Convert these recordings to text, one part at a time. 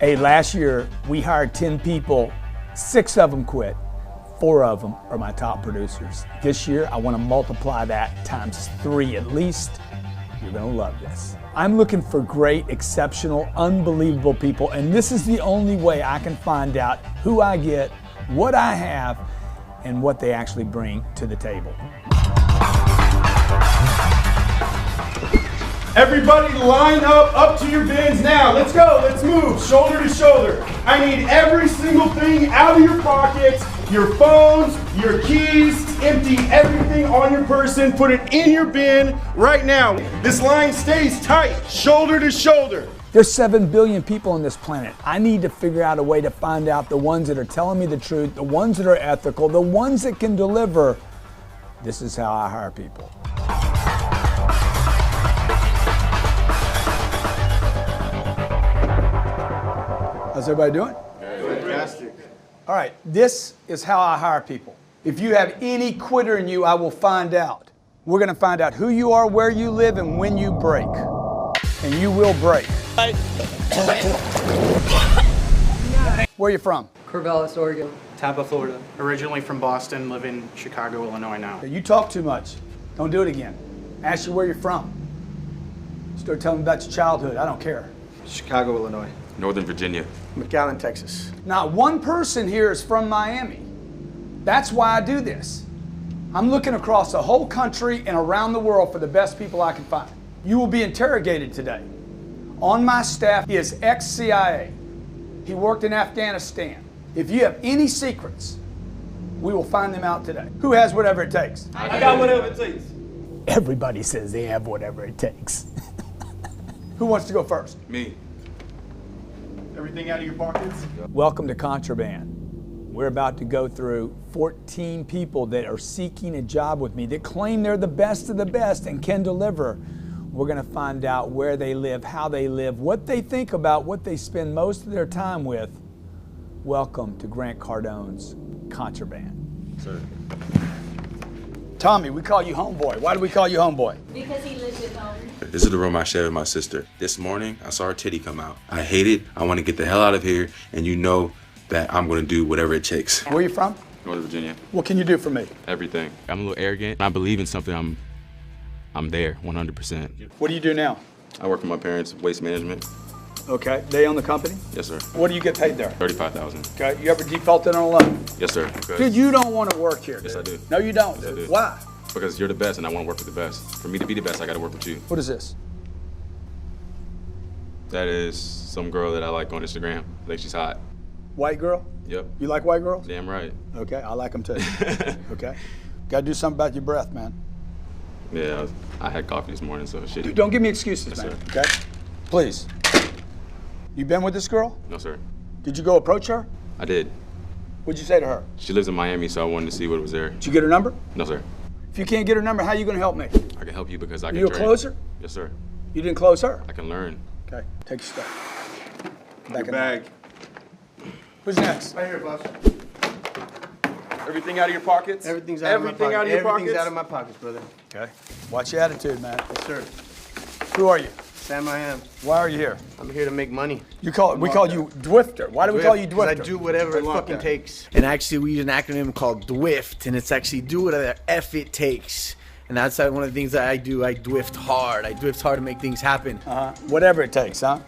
Hey, last year we hired 10 people, 6 of them quit. 4 of them are my top producers. This year I want to multiply that times 3 at least. You're gonna love this. I'm looking for great, exceptional, unbelievable people, and this is the only way I can find out who I get, what I have, and what they actually bring to the table. Everybody line up to your bins now. Let's go, let's move, shoulder to shoulder. I need every single thing out of your pockets, your phones, your keys, empty everything on your person, put it in your bin right now. This line stays tight, shoulder to shoulder. There's 7 billion people on this planet. I need to figure out a way to find out the ones that are telling me the truth, the ones that are ethical, the ones that can deliver. This is how I hire people. How's everybody doing? Fantastic. All right, this is how I hire people. If you have any quitter in you, I will find out. We're gonna find out who you are, where you live, and when you break. And you will break. Where are you from? Corvallis, Oregon. Tampa, Florida. Originally from Boston, live in Chicago, Illinois now. You talk too much. Don't do it again. Ask you where you're from. Start telling me about your childhood. I don't care. Chicago, Illinois. Northern Virginia. McAllen, Texas. Not one person here is from Miami. That's why I do this. I'm looking across the whole country and around the world for the best people I can find. You will be interrogated today. On my staff is ex-CIA. He worked in Afghanistan. If you have any secrets, we will find them out today. Who has whatever it takes? I got whatever it takes. Everybody says they have whatever it takes. Who wants to go first? Me. Everything out of your pockets? Welcome to Contraband. We're about to go through 14 people that are seeking a job with me that claim they're the best of the best and can deliver. We're gonna find out where they live, how they live, what they think about, what they spend most of their time with. Welcome to Grant Cardone's Contraband. Sir. Tommy, we call you homeboy. Why do we call you homeboy? Because he lives at home. This is the room I shared with my sister. This morning, I saw her titty come out. I hate it. I want to get the hell out of here, and you know that I'm going to do whatever it takes. Where are you from? Northern Virginia. What can you do for me? Everything. I'm a little arrogant. When I believe in something, I'm there 100%. What do you do now? I work for my parents' waste management. Okay, they own the company? Yes, sir. What do you get paid there? $35,000. Okay, you ever defaulted on a loan? Yes, sir. Dude, you don't want to work here. Yes, I do. No, you don't. Yes, I do. Why? Because you're the best, and I want to work with the best. For me to be the best, I got to work with you. What is this? That is some girl that I like on Instagram. I think she's hot. White girl? Yep. You like white girls? Damn right. Okay, I like them too. Okay. Gotta do something about your breath, man. Yeah, I had coffee this morning, so shit. Dude, don't give me excuses, Yes, man. sir. Okay? Please. You been with this girl? No, sir. Did you go approach her? I did. What'd you say to her? She lives in Miami, so I wanted to see what was there. Did you get her number? No, sir. If you can't get her number, how are you gonna help me? I can help you because I can You a train. closer? Yes, sir. You didn't close her? I can learn. Okay, take your stuff. Back Your in bag. Who's next? Right here, boss. Everything out of your pockets? Everything's out of my pockets. Everything out of your Everything's pockets? out of my pockets, brother. Okay. Watch your attitude, man. Yes, sir. Who are you? Sam, I am. Why are you here? I'm here to make money. We call you Dwifter. Why do we call you 'Cause I Dwifter? do whatever it fucking takes. And actually, we use an acronym called DWIFT, and it's actually do whatever F it takes. And that's one of the things that I do. I dwift hard. I dwift hard to make things happen. Whatever it takes, huh?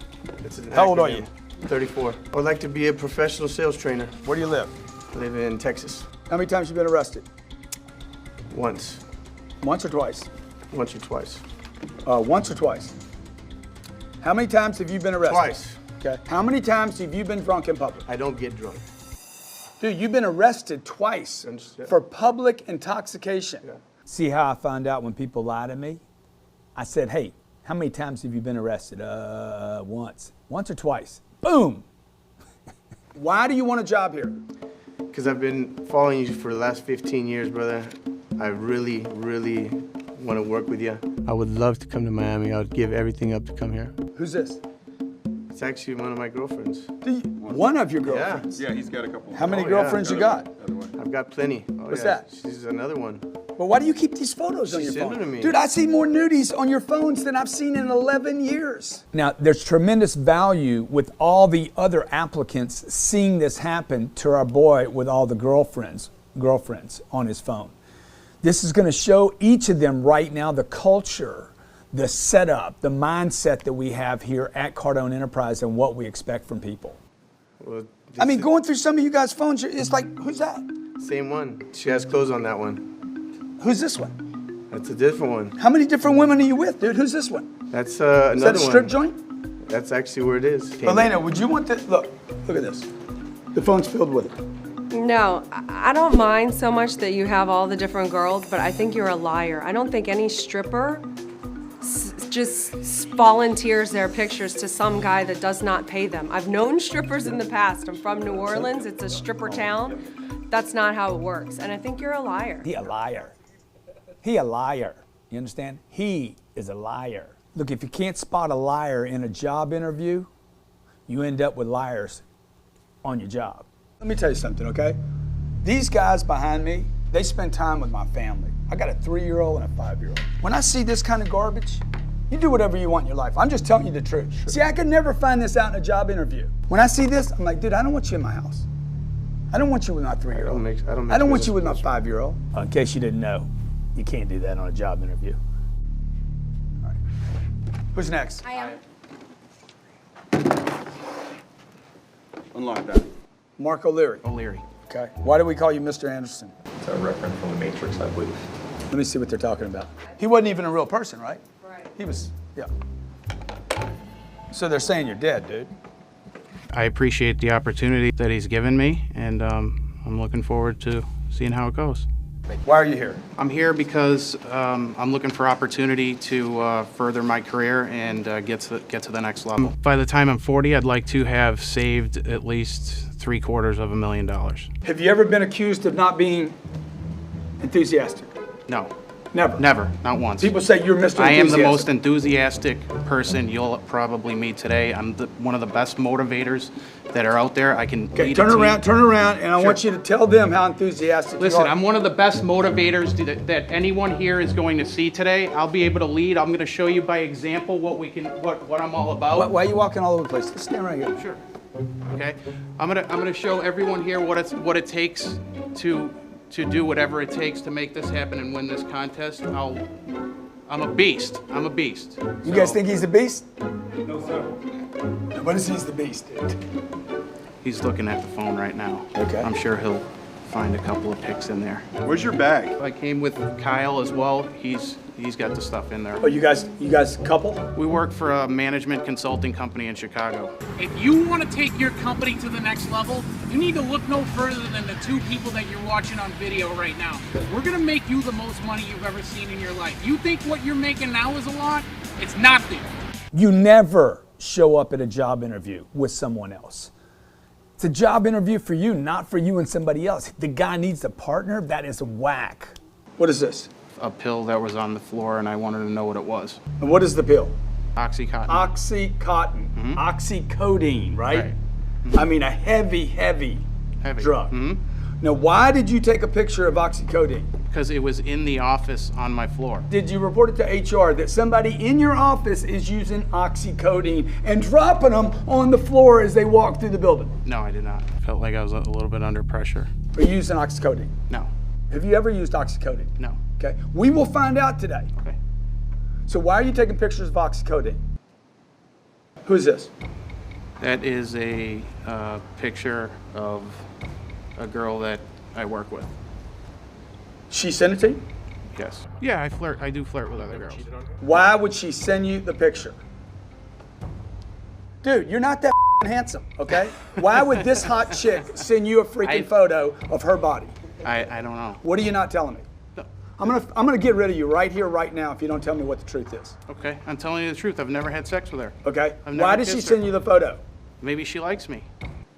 It's an How old are acronym. you? 34. I would like to be a professional sales trainer. Where do you live? I live in Texas. How many times have you been arrested? Once. Once or twice? Once or twice. Once or twice? How many times have you been arrested? Twice. Okay. How many times have you been drunk in public? I don't get drunk. Dude, you've been arrested twice Yeah. for public intoxication. Yeah. See how I find out when people lie to me? I said, hey, how many times have you been arrested? Once. Once or twice? Boom! Why do you want a job here? Because I've been following you for the last 15 years, brother. I really, really want to work with you. I would love to come to Miami. I would give everything up to come here. Who's this? It's actually one of my girlfriends. One of your girlfriends? Yeah, he's got a couple. How many Oh, yeah. girlfriends you got? I've got plenty. Oh, What's yeah. that? She's another one. But why do you keep these photos on your sent phone? them to me. Dude, I see more nudies on your phones than I've seen in 11 years. Now, there's tremendous value with all the other applicants seeing this happen to our boy with all the girlfriends on his phone. This is going to show each of them right now the culture, the setup, the mindset that we have here at Cardone Enterprise and what we expect from people. Well, I mean, going through some of you guys' phones, it's like, who's that? same one. She has clothes on that one. Who's this one? That's a different one. How many different women are you with, dude? Who's this one? That's another Is that a strip one. joint? That's actually where it is. Elena, would you want this? Look at this. The phone's filled with it. No, I don't mind so much that you have all the different girls, but I think you're a liar. I don't think any stripper just volunteers their pictures to some guy that does not pay them. I've known strippers in the past. I'm from New Orleans. It's a stripper town. That's not how it works. And I think you're a liar. He a liar. He a liar. You understand? He is a liar. Look, if you can't spot a liar in a job interview, you end up with liars on your job. Let me tell you something, okay? These guys behind me, they spend time with my family. I got a 3-year-old and a 5-year-old. When I see this kind of garbage, you do whatever you want in your life. I'm just telling you the truth. See, I could never find this out in a job interview. When I see this, I'm like, dude, I don't want you in my house. I don't want you with my 3-year-old. I don't want you with my 5-year-old. In case you didn't know, you can't do that on a job interview. All right. Who's next? I am. Unlock that. Mark O'Leary. O'Leary. Okay. Why do we call you Mr. Anderson? It's a reference from the Matrix, I believe. Let me see what they're talking about. He wasn't even a real person, right? Right. He was, yeah. So they're saying you're dead, dude. I appreciate the opportunity that he's given me, and I'm looking forward to seeing how it goes. Why are you here? I'm here because I'm looking for opportunity to further my career and get to the next level. By the time I'm 40, I'd like to have saved at least $750,000. Have you ever been accused of not being enthusiastic? No, Never. never, not once. People say you're Mr. I am the Enthusiastic. most enthusiastic person you'll probably meet today. I'm one of the best motivators that are out there. I can Okay, lead a turn team. around, and I Sure. want you to tell them how enthusiastic Listen, you are. I'm one of the best motivators that anyone here is going to see today. I'll be able to lead. I'm going to show you by example what I'm all about. Why are you walking all over the place? Just stand right here. Sure. Okay. I'm gonna show everyone here what it takes to do whatever it takes to make this happen and win this contest. I'm a beast. I'm a beast. You guys think he's a beast? No, sir. What is he's the beast, dude? He's looking at the phone right now. Okay. I'm sure he'll find a couple of pics in there. Where's your bag? I came with Kyle as well. He's got the stuff in there. Oh, you guys a couple? We work for a management consulting company in Chicago. If you want to take your company to the next level, you need to look no further than the two people that you're watching on video right now. We're going to make you the most money you've ever seen in your life. You think what you're making now is a lot? It's nothing. You never show up at a job interview with someone else. It's a job interview for you, not for you and somebody else. The guy needs a partner. That is whack. What is this? A pill that was on the floor, and I wanted to know what it was. And what is the pill? Oxycontin. Oxycontin. Oxycodone, right? Right. I mean, a heavy Heavy. drug. Now, why did you take a picture of oxycodone? Because it was in the office on my floor. Did you report it to HR that somebody in your office is using oxycodone and dropping them on the floor as they walk through the building? No, I did not. Felt like I was a little bit under pressure. Are you using oxycodone? No. Have you ever used oxycodone? No. Okay. We will find out today. Okay. So why are you taking pictures of oxycodone? Who's this? That is a picture of a girl that I work with. She sent it to you? Yes. Yeah, I do flirt with other girls. Why would she send you the picture? Dude, you're not that handsome, okay? Why would this hot chick send you a freaking photo of her body? I don't know. What are you not telling me? I'm gonna get rid of you right here, right now, if you don't tell me what the truth is. Okay, I'm telling you the truth. I've never had sex with her. Okay? I've never Why did she kissed her. send you the photo? Maybe she likes me.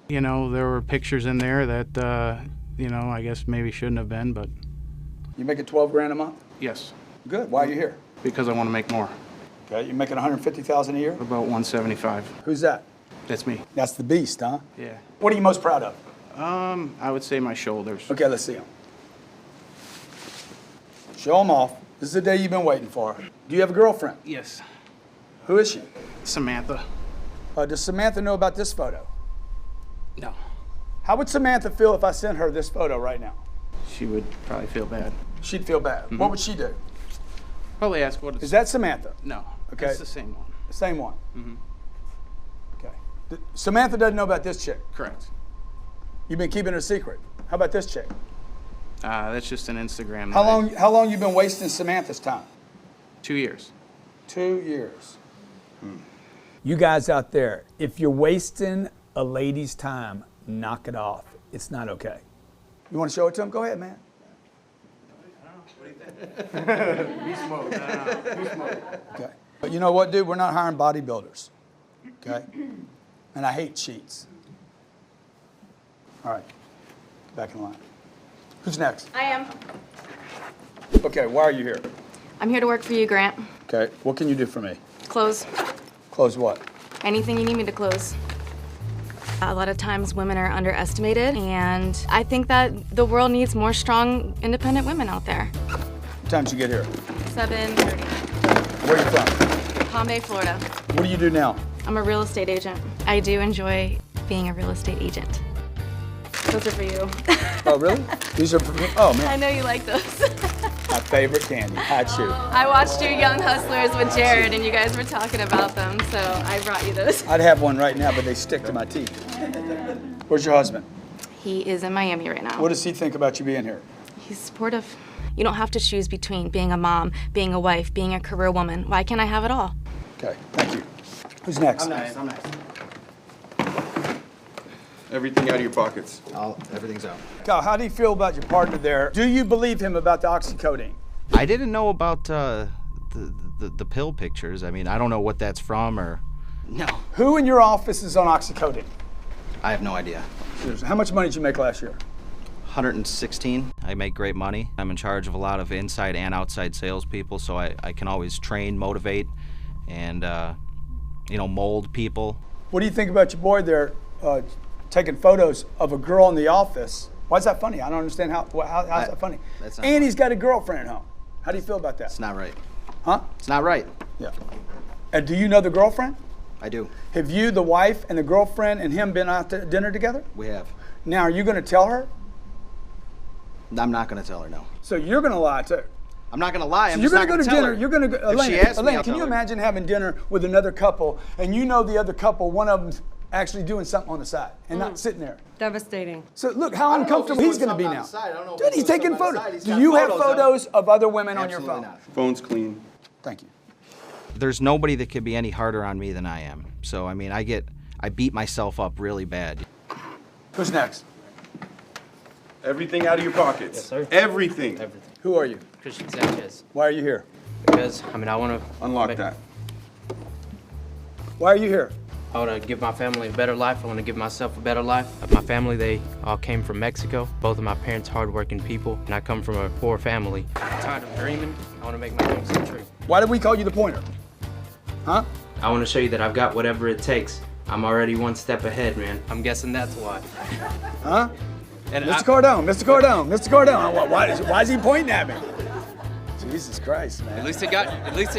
You know, there were pictures in there that, I guess maybe shouldn't have been, but You making 12 grand a month? yes, Good. Why are you here? because I want to make more. Okay, you're making 150,000 a year? About 175. Who's that? That's me. That's the beast, huh? Yeah. What are you most proud of? I would say my shoulders. Okay, let's see them. Show them off. This is the day you've been waiting for. Do you have a girlfriend? Yes. Who is she? Samantha. Does Samantha know about this photo? No. How would Samantha feel if I sent her this photo right now? She would probably feel bad. She'd feel bad. What would she do? Probably ask what Is that Samantha? No. Okay. It's the same one. Same one. Okay. Samantha doesn't know about this chick. Correct. You've been keeping her secret. How about this chick? That's just an Instagram. How long you been wasting Samantha's time? 2 years. 2 years. You guys out there, if you're wasting a lady's time, knock it off. It's not okay. You want to show it to him? Go ahead, man. Okay. But you know what, dude? We're not hiring bodybuilders. Okay? And I hate cheats. All right. Back in line. Who's next? I am. Okay, why are you here? I'm here to work for you, Grant. Okay, what can you do for me? Close. Close what? Anything you need me to close. A lot of times women are underestimated, and I think that the world needs more strong, independent women out there. What time did you get here? 7:30. Where are you from? Palm Bay, Florida. What do you do now? I'm a real estate agent. I do enjoy being a real estate agent. Those are for you. Oh, really? These are for me? Oh, man. I know you like those. My favorite candy, hot shoe. I watched your Young Hustlers with Jared, and you guys were talking about them, so I brought you those. I'd have one right now, but they stick to my teeth. Where's your husband? He is in Miami right now. What does he think about you being here? He's supportive. You don't have to choose between being a mom, being a wife, being a career woman. Why can't I have it all? Okay, thank you. Who's next? I'm next. Everything out of your pockets. Everything's out. Kyle, how do you feel about your partner there? Do you believe him about the oxycodone? I didn't know about the pill pictures. I mean, I don't know what that's from or. No. Who in your office is on oxycodone? I have no idea. How much money did you make last year? 116. I make great money. I'm in charge of a lot of inside and outside salespeople, so I can always train, motivate, and mold people. What do you think about your boy there taking photos of a girl in the office? Why is that funny? I don't understand how's that funny? That's not and funny. He's got a girlfriend at home. How do you feel about that? It's not right. Huh? It's not right. Yeah. And do you know the girlfriend? I do. Have you, the wife, and the girlfriend and him been out to dinner together? We have. Now, are you going to tell her? I'm not going to tell her no. So you're going to lie too? I'm not going to lie. I'm So you're just going not to go to tell dinner. her. You're going to go. If she asks me, Elaine, I'll can you tell her. imagine having dinner with another couple and you know the other couple, one of them's actually doing something on the side and not sitting there? Devastating. So look how I don't know if uncomfortable he's he's going to doing be now. something on the side. I don't know if Dude, he's he's doing taking something on the photos. side. He's Do got you have photos of- photos of other women on your Absolutely phone? not. Phone's clean. Thank you. There's nobody that could be any harder on me than I am. So, I mean, I beat myself up really bad. Who's next? Everything out of your pockets. Yes, sir. Everything. Who are you? Christian Sanchez. Why are you here? Because, I want to Unlock that. Why are you here? I want to give my family a better life. I want to give myself a better life. My family, they all came from Mexico. Both of my parents hardworking people, and I come from a poor family. I'm tired of dreaming. I want to make my dreams come true. Why did we call you the pointer? Huh? I want to show you that I've got whatever it takes. I'm already one step ahead, man. I'm guessing that's why. Huh? And Mr. Cardone, Mr. Cardone, Mr. Cardone. Why is he pointing at me? Jesus Christ, man. At least it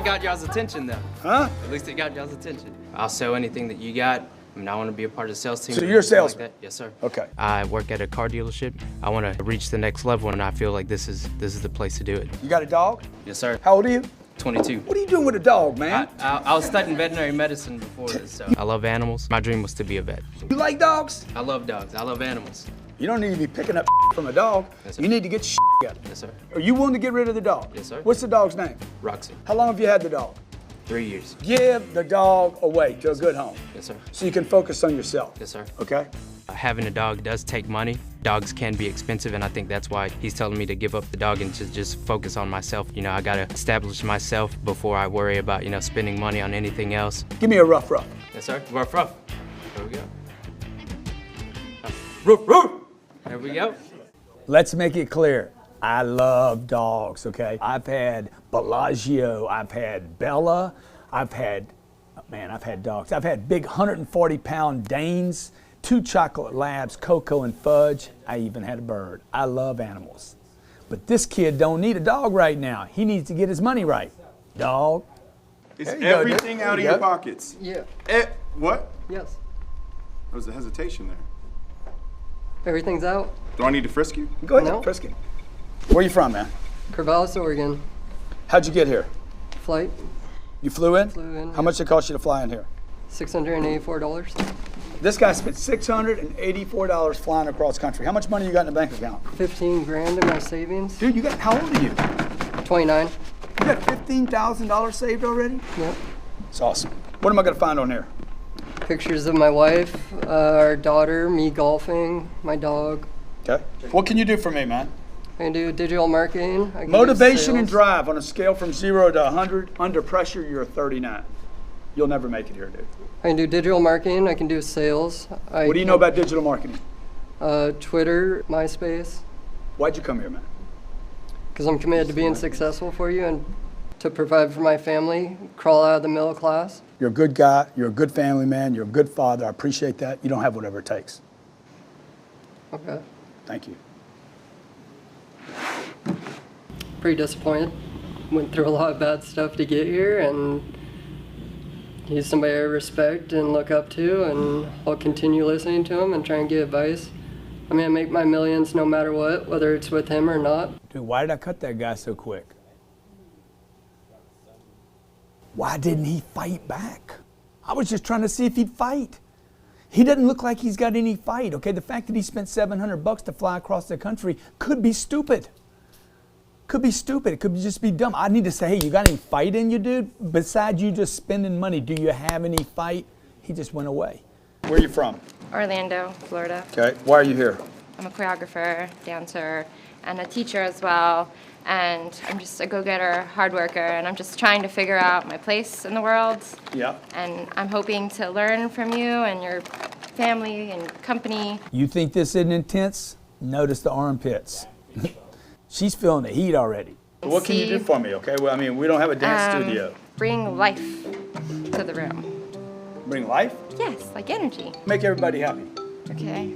got y'all's attention, though. Huh? At least it got y'all's attention. I'll sell anything that you got. I want to be a part of the sales team. So you're a something like salesman? that. Yes, sir. Okay. I work at a car dealership. I want to reach the next level, and I feel like this is the place to do it. You got a dog? Yes, sir. How old are you? 22. What are you doing with a dog, man? I was studying veterinary medicine before this, so I love animals. My dream was to be a vet. You like dogs? I love dogs. I love animals. You don't need to be picking up from a dog. Yes, sir. You need to get together. Yes, sir. Are you willing to get rid of the dog? Yes, sir. What's the dog's name? Roxy. How long have you had the dog? 3 years. Give the dog away to a good home Yes, sir. so you can focus on yourself. Yes, sir. Okay? Having a dog does take money. Dogs can be expensive, and I think that's why he's telling me to give up the dog and to just focus on myself. I gotta establish myself before I worry about, spending money on anything else. Give me a rough. Yes, sir. Ruff, ruff. There we go. Ruff, ruff. There we go. Let's make it clear. I love dogs, okay? I've had Bellagio, I've had Bella, I've had dogs. I've had big 140-pound Danes, 2 chocolate labs, Cocoa and Fudge. I even had a bird. I love animals. But this kid don't need a dog right now. He needs to get his money right. Dog. Is There you go, dude. everything There out of you your go. pockets? Yeah. What? Yes. There was a hesitation there. Everything's out. Do I need to frisk you? Go ahead, No. frisk him. Where you from, man? Corvallis, Oregon. How'd you get here? Flight, You flew in? Flew in. How much did it cost you to fly in here? $684. This guy spent $684 flying across country. How much money you got in the bank account? 15 grand in my savings. Dude, you got, how old are you? 29. You got $15,000 saved already? Yep. It's awesome. What am I gonna find on here? Pictures of my wife, our daughter, me golfing, my dog. Okay. What can you do for me, man? I can do digital marketing. I can do Motivation and sales. drive on a scale from 0 to 100. Under pressure, you're a 39. You'll never make it here, dude. I can do digital marketing. I can do sales. What do you know about digital marketing? Twitter, MySpace. Why'd you come here, man? Because I'm committed to being successful for you and to provide for my family, crawl out of the middle class. You're a good guy. You're a good family man. You're a good father. I appreciate that. You don't have whatever it takes. Okay. Thank you. Pretty disappointed. Went through a lot of bad stuff to get here, and he's somebody I respect and look up to, and I'll continue listening to him and try and get advice. I'm gonna make my millions no matter what, whether it's with him or not. Dude, why did I cut that guy so quick? Why didn't he fight back? I was just trying to see if he'd fight. He doesn't look like he's got any fight, okay? The fact that he spent $700 to fly across the country could be stupid. Could be stupid. It could just be dumb. I need to say, hey, you got any fight in you, dude? Besides you just spending money, do you have any fight? He just went away. Where are you from? Orlando, Florida. Okay. Why are you here? I'm a choreographer, dancer, and a teacher as well. And I'm just a go-getter, hard worker, and I'm just trying to figure out my place in the world. Yeah. And I'm hoping to learn from you and your family and company. You think this isn't intense? Notice the armpits. She's feeling the heat already. What can you do for me, okay? Well, I mean, we don't have a dance studio. Bring life to the room. Bring life? Yes, like energy. Make everybody happy. Okay.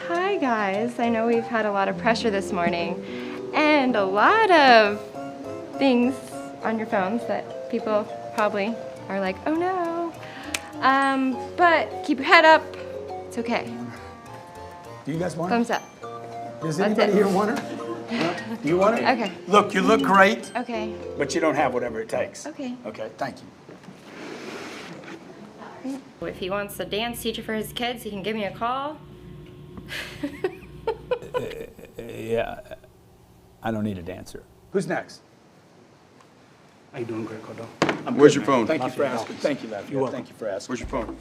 Hi, guys. I know we've had a lot of pressure this morning and a lot of things on your phones that people probably are like, oh no. But keep your head up. It's okay. Do you guys want her? Thumbs up. Does That's anybody it. here want her? Huh? Do you want her? Okay. Look, you look great, Okay. but you don't have whatever it takes. Okay. Okay, thank you. If he wants a dance teacher for his kids, he can give me a call. Yeah, I don't need a dancer. Who's next? How you doing, Greg Cardone? Where's your phone? Thank you for asking. Thank you, Lafayette. You're welcome. Thank you for asking. Where's your phone?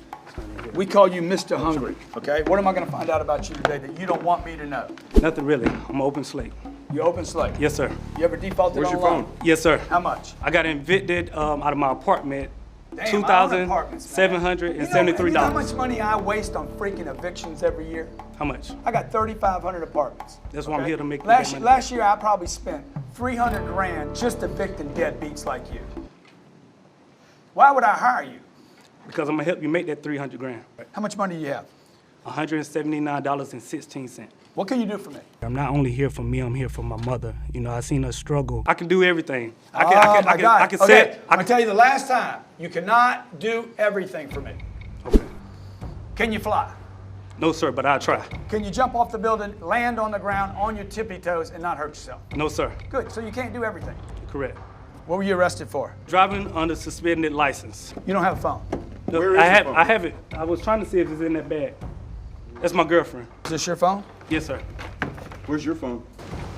We call you Mr. Hungry, okay? What am I gonna find out about you today that you don't want me to know? Nothing really. I'm an open slate. You open slate? Yes, sir. You ever defaulted Where's your online? phone? Yes, sir. How much? I got evicted out of my apartment. Damn, I own apartments, man. $2,773. You know how much money I waste on freaking evictions every year? How much? I got 3,500 apartments. That's why I'm here to make you last that money. last year I probably spent 300 grand just evicting deadbeats like you. Why would I hire you? Because I'm gonna help you make that 300 grand. How much money do you have? $179.16. What can you do for me? I'm not only here for me, I'm here for my mother. You know, I seen her struggle. I can do everything. I can okay. set. I'm gonna tell you the last time. You cannot do everything for me. Okay. Can you fly? No, sir, but I'll try. Can you jump off the building, land on the ground on your tippy toes and not hurt yourself? No, sir. Good, so you can't do everything. Correct. What were you arrested for? Driving under suspended license. You don't have a phone. No, Where is I your have. phone? I have it. I was trying to see if it's in that bag. That's my girlfriend. Is this your phone? Yes, sir. Where's your phone?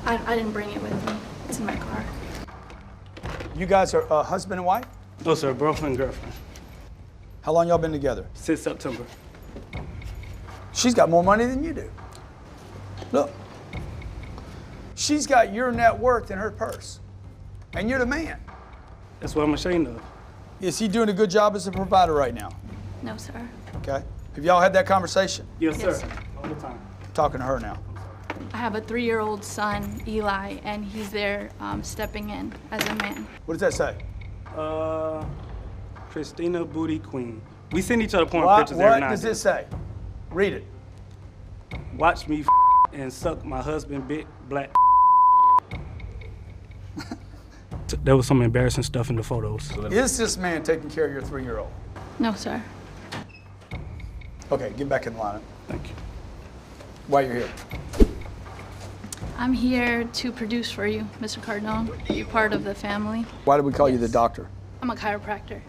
I didn't bring it with me. It's in my car. You guys are husband and wife? No, sir. Boyfriend, girlfriend. How long y'all been together? Since September. She's got more money than you do. Look. She's got your net worth in her purse. And you're the man. That's what I'm ashamed of. Is he doing a good job as a provider right now? No, sir. Okay. Have y'all had that conversation? Yes, Yes, sir. All the time. I'm talking to her now. I have a 3-year-old son, Eli, and he's there stepping in as a man. What does that say? Christina Booty Queen. We send each other porn What pictures every night. does this say? Read it. Watch me and suck my husband big black. There was some embarrassing stuff in the photos. Is this man taking care of your 3-year-old? No, sir. Okay, get back in the lineup. Thank you. Why you're here? I'm here to produce for you, Mr. Cardone. You're part of the family. Why did we call you the doctor? I'm a chiropractor.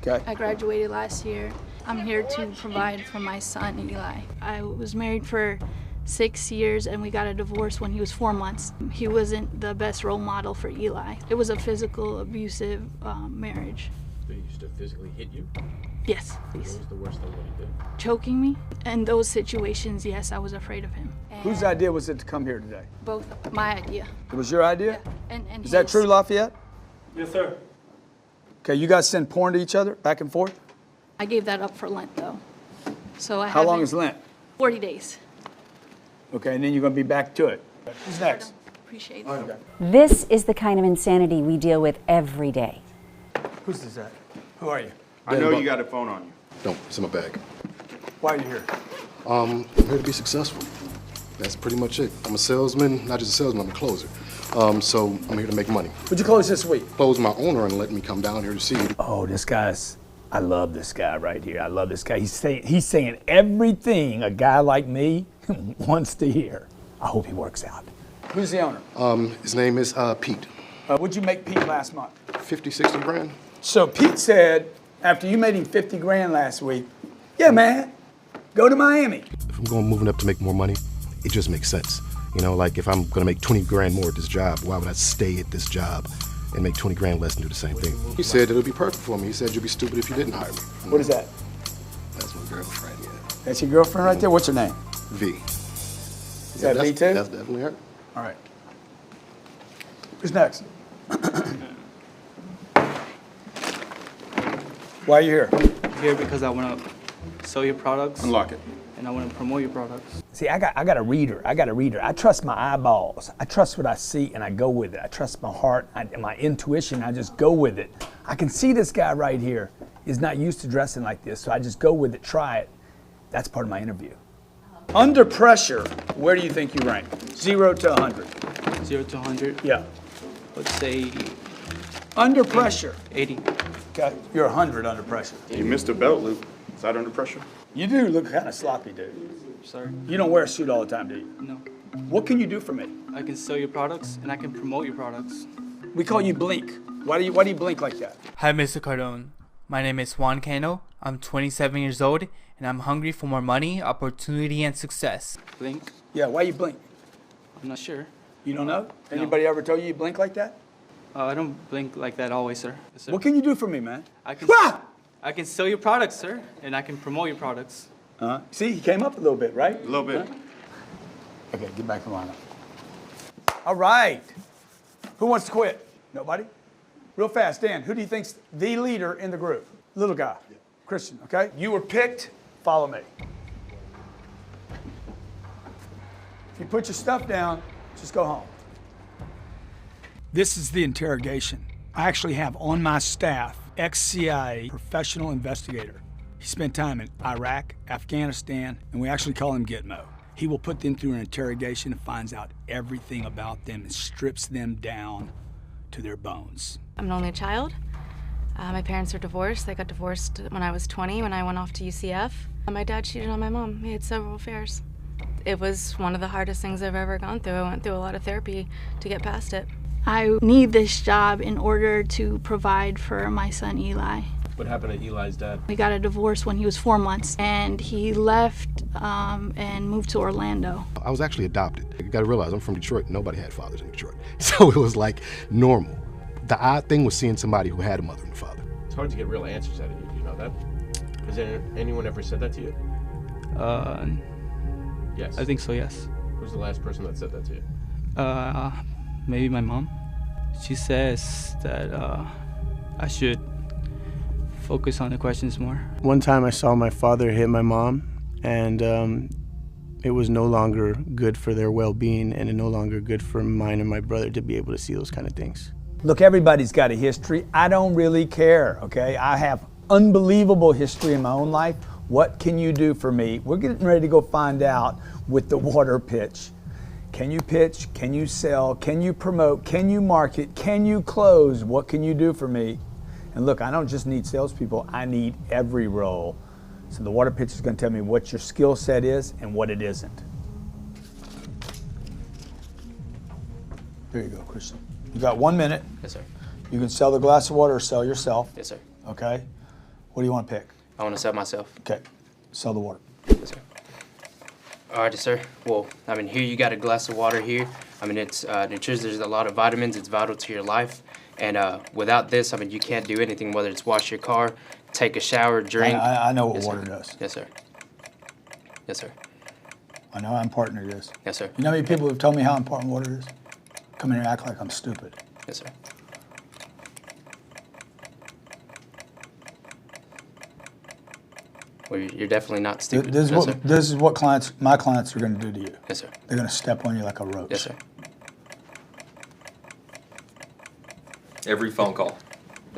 Okay. I graduated last year. I'm here to provide for my son, Eli. I was married for 6 years and we got a divorce when he was 4 months. He wasn't the best role model for Eli. It was a physical, abusive marriage. They used to physically hit you? Yes, What please. was the worst thing that he did? Choking me. In those situations, yes, I was afraid of him. Whose idea was it to come here today? Both my idea. It was your idea? And Is that his. true, Lafayette? Yes, sir. Okay, you guys send porn to each other, back and forth? I gave that up for Lent, though. So I How long haven't- is Lent? 40 days. Okay, and then you're gonna be back to it. Who's next? Appreciate it. Okay. This is the kind of insanity we deal with every day. Who's this at? Who are you? I know you got a phone on you. No, it's in my bag. Why are you here? I'm here to be successful. That's pretty much it. I'm a salesman, not just a salesman, I'm a closer. So I'm here to make money. Would you close this week? Close my owner and let me come down here to see you. Oh, this guy's, I love this guy right here. I love this guy. He's saying everything a guy like me wants to hear. I hope he works out. Who's the owner? His name is Pete. What'd you make Pete last month? 50, 60 grand. So Pete said, after you made him 50 grand last week, yeah, man, go to Miami. If I'm moving up to make more money, it just makes sense. You know, like if I'm gonna make 20 grand more at this job, why would I stay at this job and make 20 grand less and do the same thing? He said it'll be perfect for me. He said you'd be stupid if you didn't hire me. What is that? That's my girlfriend, yeah. That's your girlfriend right there? What's her name? V. Is that V too? That's definitely her. All right. Who's next? Why are you here? Here because I want to sell your products. Unlock it. And I want to promote your products. See, I got a reader. I trust my eyeballs. I trust what I see and I go with it. I trust my heart and my intuition. I just go with it. I can see this guy right here is not used to dressing like this, so I just go with it, try it. That's part of my interview. Under pressure, where do you think you rank? 0 to 100. 0 to 100? Yeah. Let's say... Under pressure. 80. Okay, you're 100 under pressure. You missed a belt loop. Is that under pressure? You do look kind of sloppy, dude. Sorry? You don't wear a suit all the time, do you? No. What can you do for me? I can sell your products and I can promote your products. We call you Blink. Why do you blink like that? Hi, Mr. Cardone. My name is Juan Cano. I'm 27 years old and I'm hungry for more money, opportunity, and success. Blink? Yeah, why you blink? I'm not sure. You don't know? Anybody ever told you blink like that? I don't blink like that always, sir. Yes, sir. What can you do for me, man? I can sell your products, sir, and I can promote your products. See, he came up a little bit, right? A little bit. Okay, get back in line. All right. Who wants to quit? Nobody? Real fast, Dan, who do you think's the leader in the group? Little guy. Yeah. Christian, okay? You were picked. Follow me. If you put your stuff down, just go home. This is the interrogation. I actually have on my staff ex-CIA professional investigator. He spent time in Iraq, Afghanistan, and we actually call him Gitmo. He will put them through an interrogation and finds out everything about them and strips them down to their bones. I'm an only child. My parents are divorced. They got divorced when I was 20 when I went off to UCF. My dad cheated on my mom. He had several affairs. It was one of the hardest things I've ever gone through. I went through a lot of therapy to get past it. I need this job in order to provide for my son Eli. What happened to Eli's dad? We got a divorce when he was 4 months, and he left and moved to Orlando. I was actually adopted. You gotta realize I'm from Detroit. Nobody had fathers in Detroit. So it was like normal. The odd thing was seeing somebody who had a mother and a father. It's hard to get real answers out of you. Do you know that? Has anyone ever said that to you? Yes. I think so, yes. Who's the last person that said that to you? Maybe my mom. She says that I should focus on the questions more. One time I saw my father hit my mom, and it was no longer good for their well-being, and it no longer good for mine and my brother to be able to see those kind of things. Look, everybody's got a history. I don't really care, okay? I have unbelievable history in my own life. What can you do for me? We're getting ready to go find out with the water pitch. Can you pitch? Can you sell? Can you promote? Can you market? Can you close? What can you do for me? And look, I don't just need salespeople, I need every role. So the water pitcher is going to tell me what your skill set is and what it isn't. There you go, Christian. You got 1 minute. Yes, sir. You can sell the glass of water or sell yourself. Yes, sir. Okay. What do you want to pick? I want to sell myself. Okay. Sell the water. Yes, sir. All right, sir. Well, I mean, here you got a glass of water here. I mean, it's nutritious. There's a lot of vitamins. It's vital to your life. And without this, I mean, you can't do anything, whether it's wash your car, take a shower, drink. I know what Yes, water sir. does. Yes, sir. Yes, sir. I know how important it is. Yes, sir. You know how many people have told me how important water is? Come in here and act like I'm stupid. Yes, sir. Well, you're definitely not stupid. This is Yes, what sir. this is what my clients are going to do to you. Yes, sir. They're going to step on you like a roach. Yes, sir. Every phone call.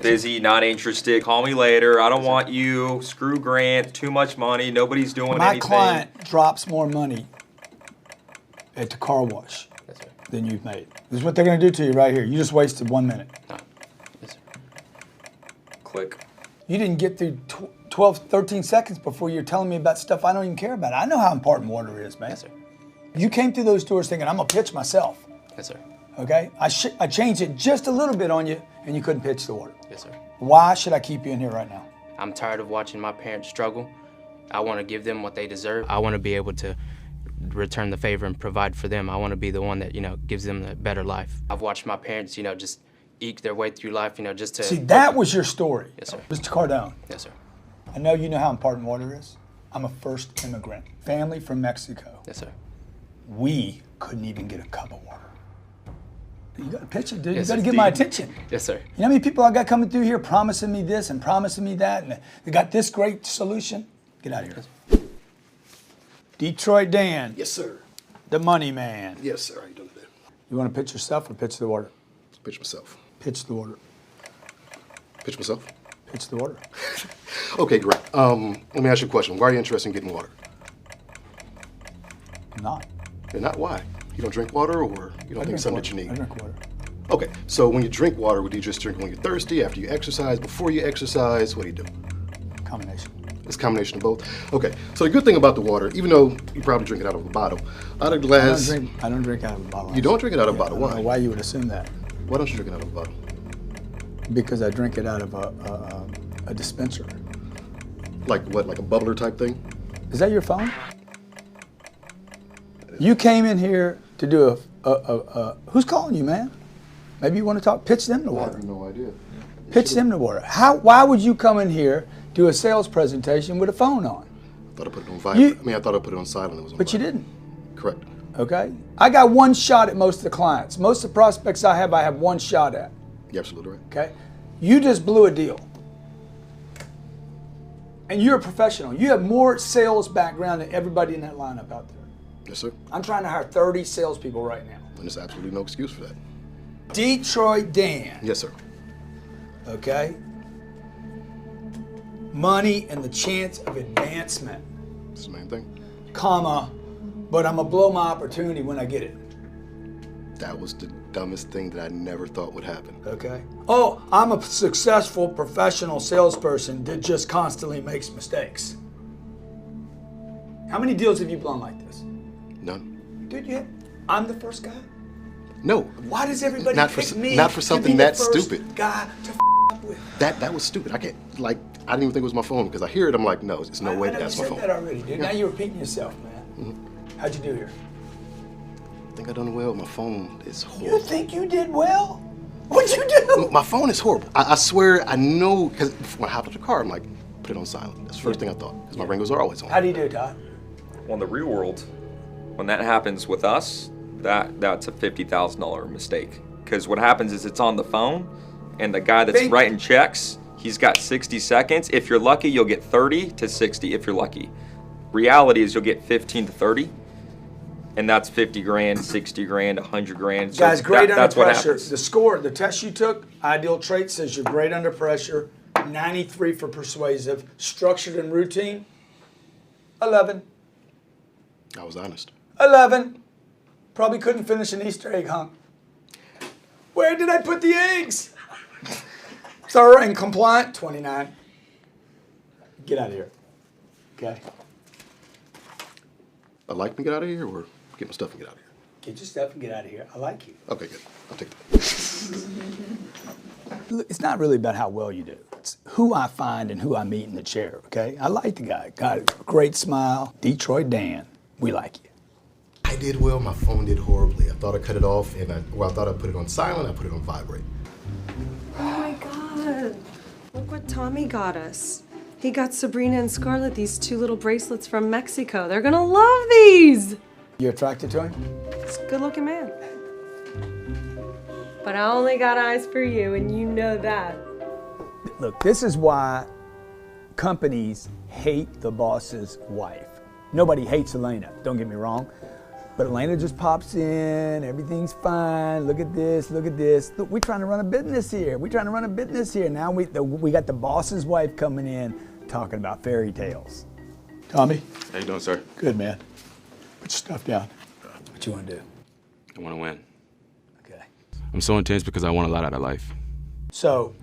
Busy, not interested, call me later, I don't want you, screw Grant, too much money, nobody's doing My anything. client drops more money at the car wash than you've made. This is what they're going to do to you right here. You just wasted 1 minute. Click. You didn't get through 12, 13 seconds before you're telling me about stuff I don't even care about. I know how important water is, man. Yes, sir. You came through those doors thinking, I'm going to pitch myself. Yes, sir. Okay? I changed it just a little bit on you, and you couldn't pitch the water. Yes, sir. Why should I keep you in here right now? I'm tired of watching my parents struggle. I want to give them what they deserve. I want to be able to return the favor and provide for them. I want to be the one that, gives them a better life. I've watched my parents, just eke their way through life, just to... See, that was your story. Yes, sir. Mr. Cardone. Yes, sir. I know you know how important water is. I'm a first immigrant. Family from Mexico. Yes, sir. We couldn't even get a cup of water. You got to pitch it, dude. Yes, you got to sir. get my attention. Yes, sir. You know how many people I got coming through here promising me this and promising me that, and they got this great solution? Get out of here. Detroit Dan. Yes, sir. The money man. Yes, sir. How you doing today? You want to pitch yourself or pitch the water? Pitch myself. Pitch the water. Pitch myself? Pitch the water. Okay, great. Let me ask you a question. Why are you interested in getting water? I'm not. You're not? Why? You don't drink water, or you don't think it's something that you need? I drink water. Okay, so when you drink water, would you just drink when you're thirsty, after you exercise, before you exercise? What do you do? Combination. It's a combination of both? Okay, so the good thing about the water, even though you probably drink it out of a bottle, out of glass... I don't drink out of a bottle. You don't drink it out of a bottle? I don't Why? know why you would assume that. Why don't you drink it out of a bottle? Because I drink it out of a dispenser. Like what, like a bubbler type thing? Is that your phone? You came in here to do who's calling you, man? Maybe you want to talk, pitch them the I water. have no idea. Pitch them the water. Why would you come in here, do a sales presentation with a phone on? I thought I put it on vibrate. I thought I put it on silent. It was on But you vibrate. didn't. Correct. Okay? I got one shot at most of the clients. Most of the prospects I have one shot at. You're absolutely right. Okay? You just blew a deal. And you're a professional. You have more sales background than everybody in that lineup out there. Yes, sir. I'm trying to hire 30 salespeople right now. And there's absolutely no excuse for that. Detroit Dan. Yes, sir. Okay? Money and the chance of advancement, That's the main thing. comma, but I'm gonna blow my opportunity when I get it. That was the dumbest thing that I never thought would happen. Okay? Oh, I'm a successful professional salesperson that just constantly makes mistakes. How many deals have you blown like this? None. Dude, I'm the first guy. No. Why does everybody Not pick for me not for to something be the that first stupid. guy to up with? That was stupid. I can't I didn't even think it was my phone because I hear it. I'm like, no, it's no way I know that's you my said phone. that already, dude. Yeah. Now you're repeating yourself, man. How'd you do here? I think I done well. My phone is horrible. You think you did well? What'd you do? My phone is horrible. I swear I know because when I hopped out the car, I'm like, put it on silent. That's the first thing I thought because my ringers are always on. How do you do, Todd? Well, in the real world, when that happens with us, that's a $50,000 mistake. Because what happens is it's on the phone, and the guy that's writing checks, he's got 60 seconds. If you're lucky, you'll get 30 to 60 if you're lucky. Reality is you'll get 15 to 30, and that's 50 grand, 60 grand, 100 grand. So Guys, great that's under what pressure. happens. The score, the test you took, ideal trait says you're great under pressure, 93 for persuasive, structured and routine, 11. I was honest. 11. Probably couldn't finish an Easter egg hunt. Where did I put the eggs? Thorough and compliant, 29. Get out of here. Okay. I'd like me to get out of here or get my stuff and get out of here? Get your stuff and get out of here. I like you. Okay, good. I'll take that. Look, it's not really about how well you do. It's who I find and who I meet in the chair, okay? I like the guy. Got a great smile. Detroit Dan, we like you. I did well. My phone did horribly. I thought I cut it off, and I thought I put it on silent. I put it on vibrate. Oh my God. Look what Tommy got us. He got Sabrina and Scarlett these 2 little bracelets from Mexico. They're gonna love these. You attracted to him? He's a good-looking man. But I only got eyes for you, and you know that. Look, this is why companies hate the boss's wife. Nobody hates Elena, don't get me wrong. But Elena just pops in, everything's fine, look at this, look at this. Look, we're trying to run a business here. We're trying to run a business here. Now we got the boss's wife coming in talking about fairy tales. Tommy? How you doing, sir? Good, man. Put your stuff down. What you want to do? I want to win. Okay. I'm so intense because I want a lot out of life. So,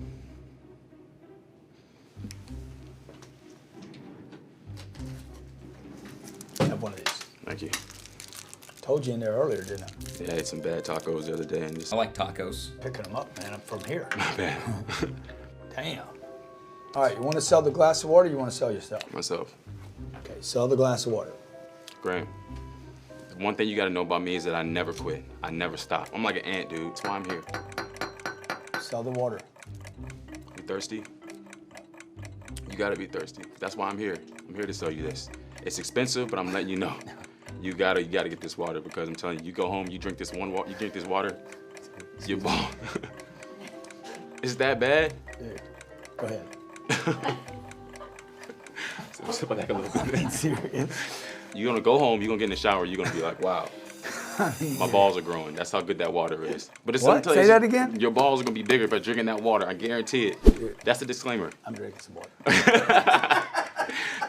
have one of these. Thank you. Told you in there earlier, didn't I? Yeah, I ate some bad tacos the other day and just... I like tacos. Picking them up, man. I'm from here. Not bad. Damn. All right, you want to sell the glass of water or you want to sell yourself? Myself. Okay, sell the glass of water. Graham, the one thing you gotta know about me is that I never quit. I never stop. I'm like an ant, dude. That's why I'm here. Sell the water. You thirsty? You gotta be thirsty. That's why I'm here. I'm here to sell you this. It's expensive, but I'm letting you know. You gotta get this water because I'm telling you, you go home, you drink this water, your ball. Is that bad? Dude, go ahead. So sip on that a little bit. I'm serious. You're gonna go home, you're gonna get in the shower, you're gonna be like, wow, my balls are growing. That's how good that water is. But it's What? Say that again? Your balls are gonna be bigger by drinking that water. I guarantee it. That's the disclaimer. I'm drinking some water.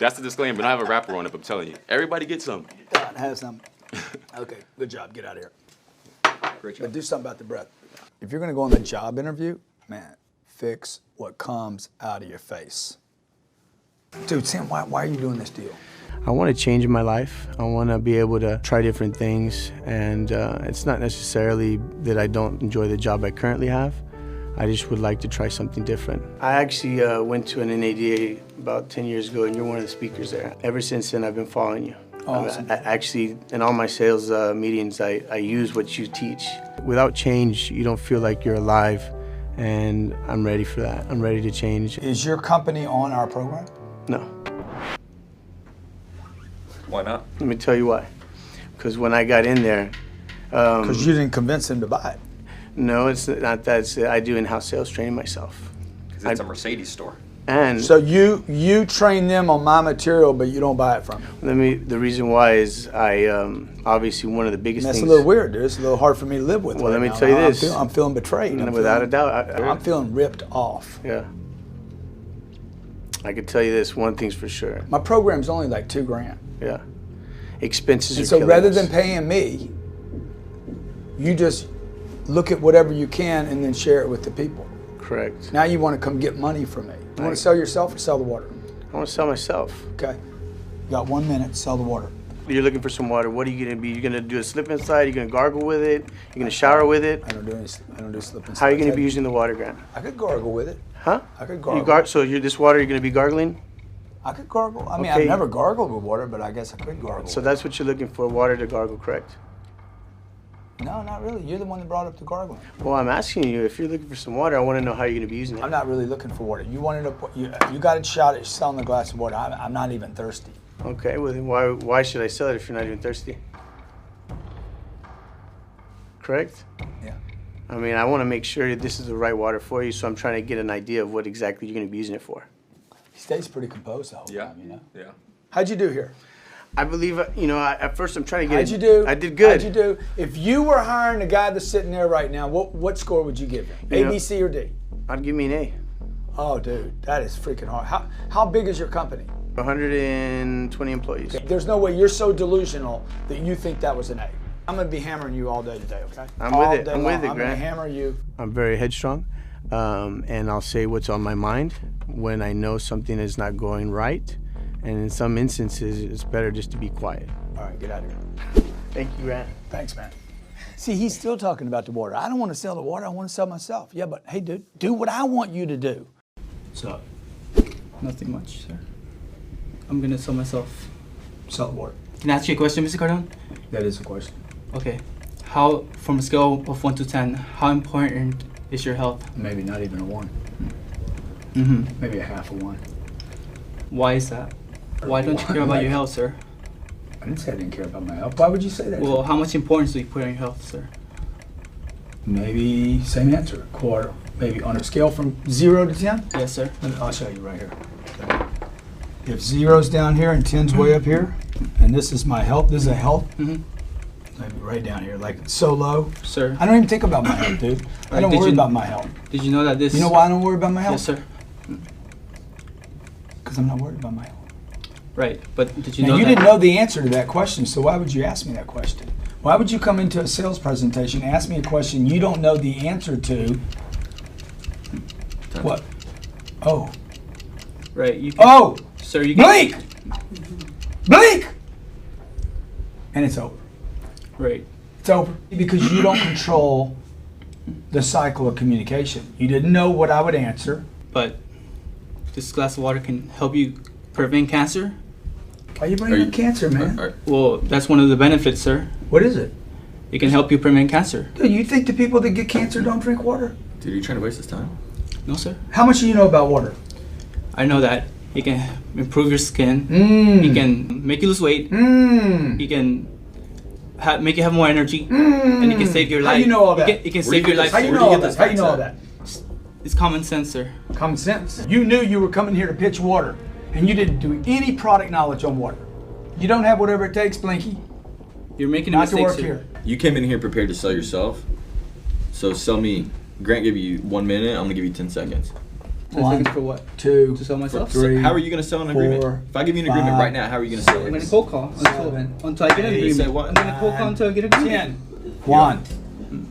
That's the disclaimer. But I have a wrapper on it. But I'm telling you, everybody get some. Have some. Okay, good job. Get out of here. Great job. But do something about the breath. If you're gonna go on the job interview, man, fix what comes out of your face. Dude, Sam, why are you doing this deal? I want to change my life. I want to be able to try different things, and it's not necessarily that I don't enjoy the job I currently have. I just would like to try something different. I actually went to an NADA about 10 years ago, and you're one of the speakers there. Ever since then, I've been following you. Awesome. I actually, in all my sales meetings, I use what you teach. Without change, you don't feel like you're alive, and I'm ready for that. I'm ready to change. Is your company on our program? No. Why not? Let me tell you why. Because when I got in there... Because you didn't convince him to buy it. No, it's not that. I do in-house sales training myself. Because it's a Mercedes store. And so you train them on my material, but you don't buy it from them. The reason why is I obviously one of the biggest That's things. a little weird, dude. It's a little hard for me to live with. Well, right let me now. tell you this. I'm feeling betrayed. Without a doubt. I'm feeling ripped off. Yeah. I can tell you this. One thing's for sure. My program's only like $2,000. Yeah. Expenses And are so killing rather us. than paying me, you just look at whatever you can and then share it with the people. Correct. Now you want to come get money from me. You want to sell yourself or sell the water? I want to sell myself. Okay. You got 1 minute, sell the water. You're looking for some water. What are you going to be? You're going to do a slip inside? You're going to gargle with it? You're going to shower with it? I don't do slip inside. How are you going to be using the water, Grant? I could gargle with it. Huh? I could gargle. So this water you're going to be gargling? I could gargle. I mean, Okay. I've never gargled with water, but I guess I could gargle. So that's what you're looking for, water to gargle, correct? No, not really. You're the one that brought up the gargling. Well, I'm asking you, if you're looking for some water, I want to know how you're going to be using it. I'm not really looking for water. You wanted to you got a shot at selling a glass of water. I'm not even thirsty. Okay, well then why should I sell it if you're not even thirsty? Correct? Yeah. I mean, I want to make sure that this is the right water for you, so I'm trying to get an idea of what exactly you're going to be using it for. He stays pretty composed the whole time, you know? Yeah. How'd you do here? I believe, at first I'm trying to get How'd you do? I did good. How'd you do? If you were hiring the guy that's sitting there right now, what score would you give him? A, B, C, or D? I'd give me an A. Oh, dude, that is freaking hard. How big is your company? 120 employees. Okay, there's no way you're so delusional that you think that was an A. I'm gonna be hammering you all day today, okay? I'm All with it. day I'm long. with it, I'm gonna Grant. hammer you. I'm very headstrong, and I'll say what's on my mind when I know something is not going right. And in some instances, it's better just to be quiet. All right, get out of here. Thank you, Grant. Thanks, man. See, he's still talking about the water. I don't want to sell the water. I want to sell myself. Yeah, but hey, dude, do what I want you to do. What's up? Nothing much, sir. I'm gonna sell myself. Sell the water. Can I ask you a question, Mr. Cardone? That is a question. Okay. How, from a scale of 1 to 10, how important is your health? Maybe not even a 1. Mm-hmm. Maybe a half a 1. Why is that? Why don't you care about your health, sir? I didn't say I didn't care about my health. Why would you say that? Well, how much importance do you put on your health, sir? Maybe same answer, quarter. Maybe on a scale from 0 to 10? Yes, sir. I'll show you right here. Okay. If 0's down here and 10's way up here, and this is my health, this is a health, maybe right down here, like so low. Sir. I don't even think about my health, dude. I don't worry about my health. Did you know that this... You know why I don't worry about my health? Yes, sir. Because I'm not worried about my health. Right, but did you Now, know you that... didn't know the answer to that question, so why would you ask me that question? Why would you come into a sales presentation, ask me a question you don't know the answer to? What? Oh. Right, you can... Oh! Sir, you can... Blink! Blink! And it's over. Right. It's over. Because you don't control the cycle of communication. You didn't know what I would answer. But this glass of water can help you prevent cancer? Why are you bringing up cancer, man? Well, that's one of the benefits, sir. What is it? It can help you prevent cancer. Dude, you think the people that get cancer don't drink water? Dude, are you trying to waste his time? No, sir. How much do you know about water? I know that it can improve your skin. It can make you lose weight. It can make you have more energy. And it can save your life. How do you know all that? It can save your life. How do you know all that? How do you know all that? It's common sense, sir. Common sense. You knew you were coming here to pitch water, and you didn't do any product knowledge on water. You don't have whatever it takes, Blinky. You're making a not to mistake, work sir. here. You came in here prepared to sell yourself. So sell me. Grant gave you 1 minute. I'm gonna give you 10 seconds. 10 seconds for what? 2, to sell myself? So how are you gonna sell an agreement? If I give you an agreement right now, how are you gonna sell I'm it? gonna cold call until I get an agreement. I'm gonna cold call until I get an agreement. 1.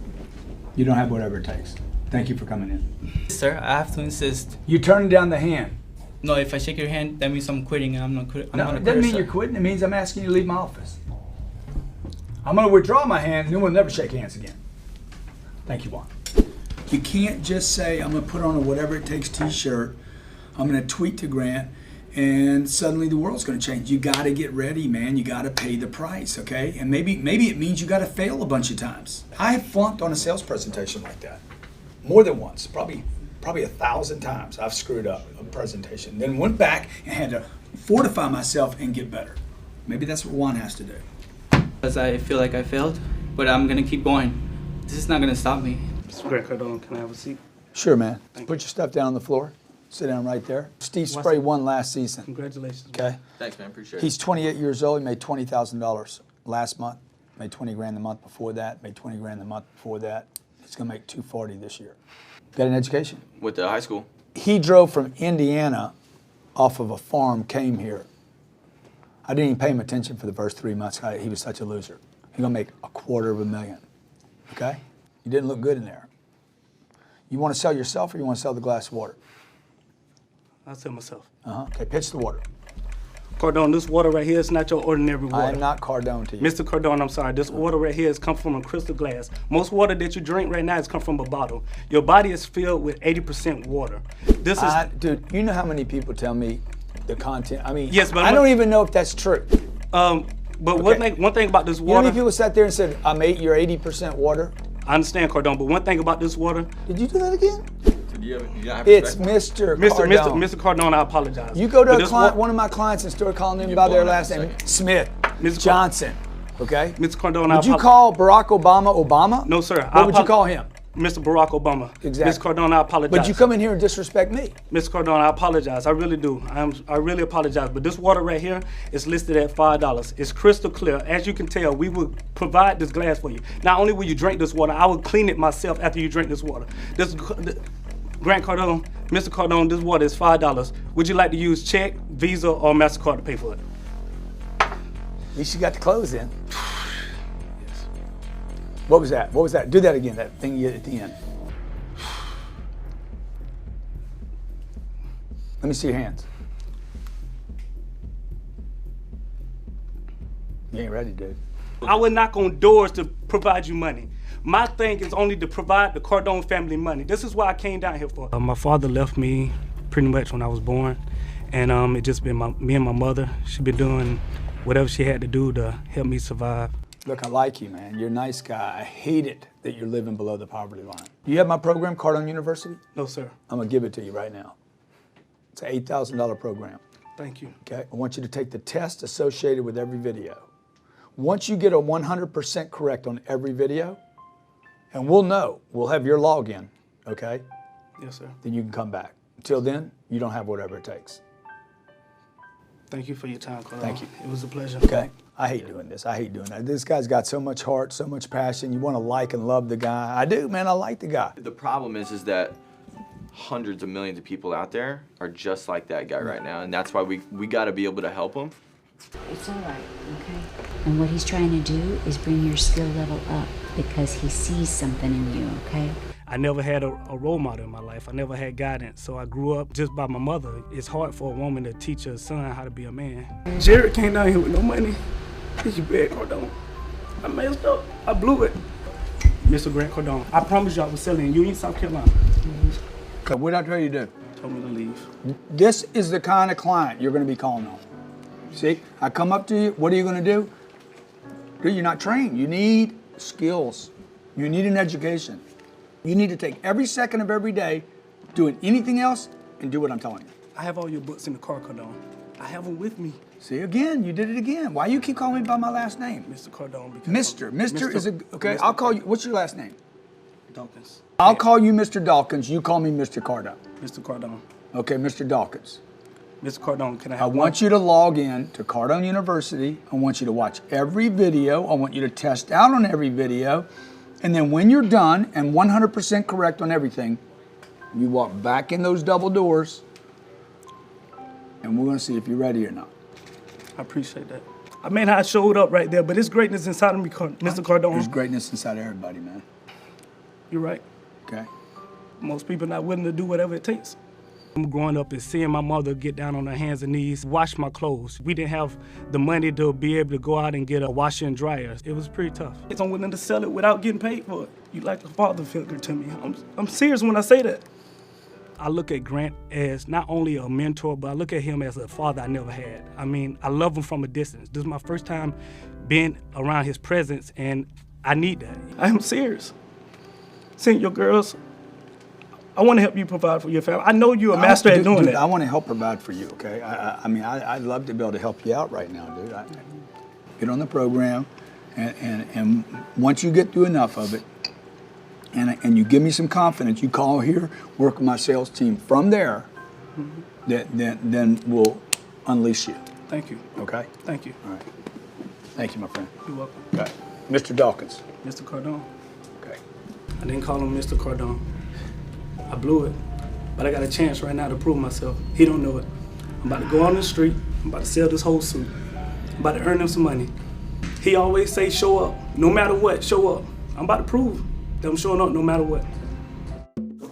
You don't have whatever it takes. Thank you for coming in. Sir, I have to insist. You're turning down the hand. No, if I shake your hand, that means I'm quitting, and I'm not quitting. No, it doesn't mean you're quitting. It means I'm asking you to leave my office. I'm going to withdraw my hand, and then we'll never shake hands again. Thank you, Juan. You can't just say, I'm going to put on a whatever it takes t-shirt, I'm going to tweet to Grant, and suddenly the world's going to change. You got to get ready, man. You got to pay the price, okay? And maybe it means you got to fail a bunch of times. I have flunked on a sales presentation like that. More than once, probably 1,000 times I've screwed up a presentation. Then went back and had to fortify myself and get better. Maybe that's what Juan has to do. Because I feel like I failed, but I'm gonna keep going. This is not gonna stop me. Mr. Grant Cardone, can I have a seat? Sure, man. Put your stuff down on the floor. Sit down right there. Steve Spray won last season. Congratulations. Okay. Thanks, man. Appreciate it. He's 28 years old. He made $20,000 last month. Made 20 grand the month before that. Made 20 grand the month before that. He's gonna make 240 this year. Got an education? With the high school. He drove from Indiana off of a farm, came here. I didn't even pay him attention for the first 3 months. He was such a loser. He's gonna make $250,000. Okay? You didn't look good in there. You want to sell yourself or you want to sell the glass of water? I'll sell myself. Okay, pitch the water. Cardone, this water right here is not your ordinary water. I am not Cardone to you. Mr. Cardone, I'm sorry. This water right here has come from a crystal glass. Most water that you drink right now has come from a bottle. Your body is filled with 80% water. This is... Dude, you know how many people tell me the content? I mean, yes, but I don't even know if that's true. But Okay. one thing about this You know how water... many people sat there and said, you're 80% water? I understand, Cardone, but one thing about this water... Did you do that again? It's Mr. Cardone. Mr. Cardone, I apologize. You go to But a this client, one of my clients and start calling them by their last name, Smith, Johnson, okay? Mr. Cardone, Would you call Barack Obama Obama? No, sir. What would you call him? Mr. Barack Obama. Exactly. Mr. Cardone, I apologize. But you come in here and disrespect me. Mr. Cardone, I apologize. I really do. I really apologize. But this water right here is listed at $5. It's crystal clear. As you can tell, we will provide this glass for you. Not only will you drink this water, I will clean it myself after you drink this water. Grant Cardone, Mr. Cardone, this water is $5. Would you like to use check, Visa, or MasterCard to pay for it? At least you got the clothes in. What was that? What was that? Do that again, that thing you did at the end. Let me see your hands. You ain't ready, dude. I would knock on doors to provide you money. My thing is only to provide the Cardone family money. This is what I came down here for. My father left me pretty much when I was born, and it just been me and my mother. She been doing whatever she had to do to help me survive. Look, I like you, man. You're a nice guy. I hate it that you're living below the poverty line. Do you have my program, Cardone University? No, sir. I'm gonna give it to you right now. It's an $8,000 program. Thank you. Okay, I want you to take the test associated with every video. Once you get a 100% correct on every video, and we'll know, we'll have your login, okay? Yes, sir. Then you can come back. Until then, you don't have whatever it takes. Thank you for your time, Cardone. Thank you. It was a pleasure. Okay, I hate doing this. I hate doing that. This guy's got so much heart, so much passion. You want to like and love the guy. I do, man. I like the guy. The problem is that hundreds of millions of people out there are just like that guy right now, and that's why we got to be able to help them. It's all right, okay? And what he's trying to do is bring your skill level up because he sees something in you, okay? I never had a role model in my life. I never had guidance, so I grew up just by my mother. It's hard for a woman to teach her son how to be a man. Jared came down here with no money. He's bad, Cardone. I messed up. I blew it. Mr. Grant Cardone, I promise you I was selling you in South Carolina. Okay, what did I tell you to do? Told me to leave. This is the kind of client you're going to be calling on. See, I come up to you, what are you going to do? Dude, you're not trained. You need skills. You need an education. You need to take every second of every day doing anything else and do what I'm telling you. I have all your books in the car, Cardone. I have them with me. See, again, you did it again. Why you keep calling me by my last name? Mr. Cardone. Mr. is a, okay, Mr. I'll call you, what's your last name? Dawkins. I'll call you Mr. Dawkins, you call me Mr. Cardone. Mr. Cardone. Okay, Mr. Dawkins. Mr. Cardone, can I I have want you to log in to Cardone University. I want you to watch every video. I want you to test out on every video. And then when you're done and 100% correct on everything, you walk back in those double doors and we're gonna see if you're ready or not. I appreciate that. I mean, I showed up right there, but there's greatness inside of me, Mr. Cardone. There's greatness inside everybody, man. You're right. Okay. Most people not willing to do whatever it takes. I'm growing up and seeing my mother get down on her hands and knees, wash my clothes. We didn't have the money to be able to go out and get a washer and dryer. It was pretty tough. I'm willing to sell it without getting paid for it. You like a father figure to me. I'm serious when I say that. I look at Grant as not only a mentor, but I look at him as a father I never had. I mean, I love him from a distance. This is my first time being around his presence, and I need that. I am serious. Seeing your girls, I want to help you provide for your family. I know you're a master at doing dude, that. I want to help provide for you, okay? I mean, I'd love to be able to help you out right now, dude. Get on the program, and once you get through enough of it, and you give me some confidence, you call here, work with my sales team. From there, then we'll unleash you. Thank you. Okay? Thank you. All right. Thank you, my friend. You're welcome. Okay. Mr. Dawkins. Mr. Cardone. Okay. I didn't call him Mr. Cardone. I blew it. But I got a chance right now to prove myself. He don't know it. I'm about to go on the street. I'm about to sell this whole suit. I'm about to earn him some money. He always say, show up. No matter what, show up. I'm about to prove that I'm showing up no matter what.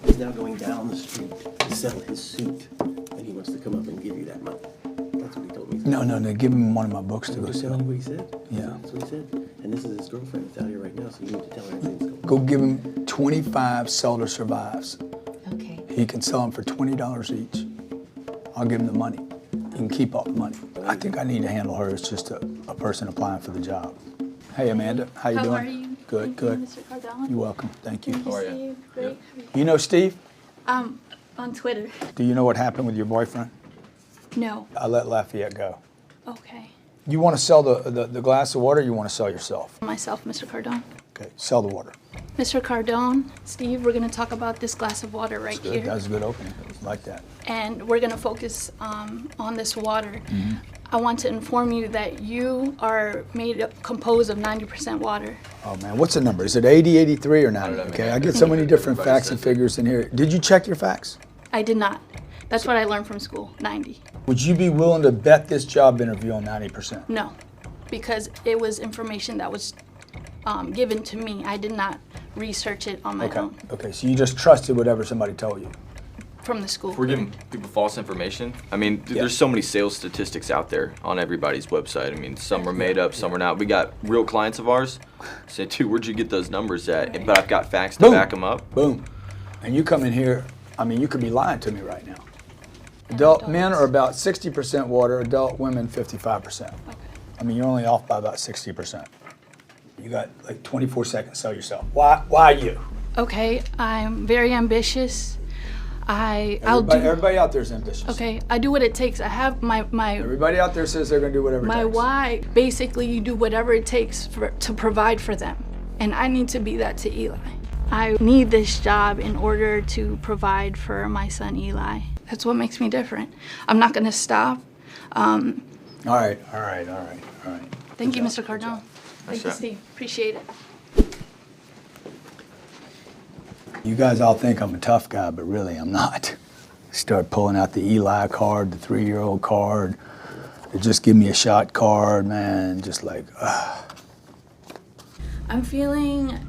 He's now going down the street to sell his suit, and he wants to come up and give you that money. That's what he told me. No, give him one of my books to go Just sell. tell you what he said? Yeah. That's what he said. And this is his girlfriend that's out here right now, so you need to tell her everything's going on. Go give him 25 Seller Survives. Okay. He can sell them for $20 each. I'll give him the money. You can keep all the money. I think I need to handle her as just a person applying for the job. Hey, Amanda, how you doing? How are you? Good, Thank good. you, Mr. Cardone. You're welcome. Thank you. Good to see you. Great. You know Steve? On Twitter. Do you know what happened with your boyfriend? No. I let Lafayette go. Okay. You want to sell the glass of water, or you want to sell yourself? Myself, Mr. Cardone. Okay, sell the water. Mr. Cardone, Steve, we're going to talk about this glass of water right Good. here. That was a good opening. I like that. And we're going to focus on this water. Mm-hmm. I want to inform you that you are composed of 90% water. Oh man, what's the number? Is it 80, 83, or 90? Okay, I get so many different facts and figures in here. Did you check your facts? I did not. That's what I learned from school, 90. Would you be willing to bet this job interview on 90%? No, because it was information that was given to me. I did not research it on my own Okay, so you just trusted whatever somebody told you. from the school. If we're giving people false information, I mean, there's so many sales statistics out there on everybody's website. I mean, some are made up, some are not. We got real clients of ours say, dude, where'd you get those numbers at? But I've got facts to back them up. Boom. And you come in here, I mean, you could be lying to me right now. Adult men are about 60% water, adult women 55%. I mean, you're only off by about 60%. You got like 24 seconds to sell yourself. Why you? Okay, I'm very ambitious. I'll do. Everybody out there is ambitious. Okay, I do what it takes. I have my Everybody out there says they're going to do whatever it my takes. why. Basically, you do whatever it takes to provide for them, and I need to be that to Eli. I need this job in order to provide for my son Eli. That's what makes me different. I'm not going to stop. All right. Thank you, Mr. Cardone. Thank you, Steve. Appreciate it. You guys all think I'm a tough guy, but really I'm not. Start pulling out the Eli card, the 3-year-old card. They just give me a shot card, man. Just like, I'm feeling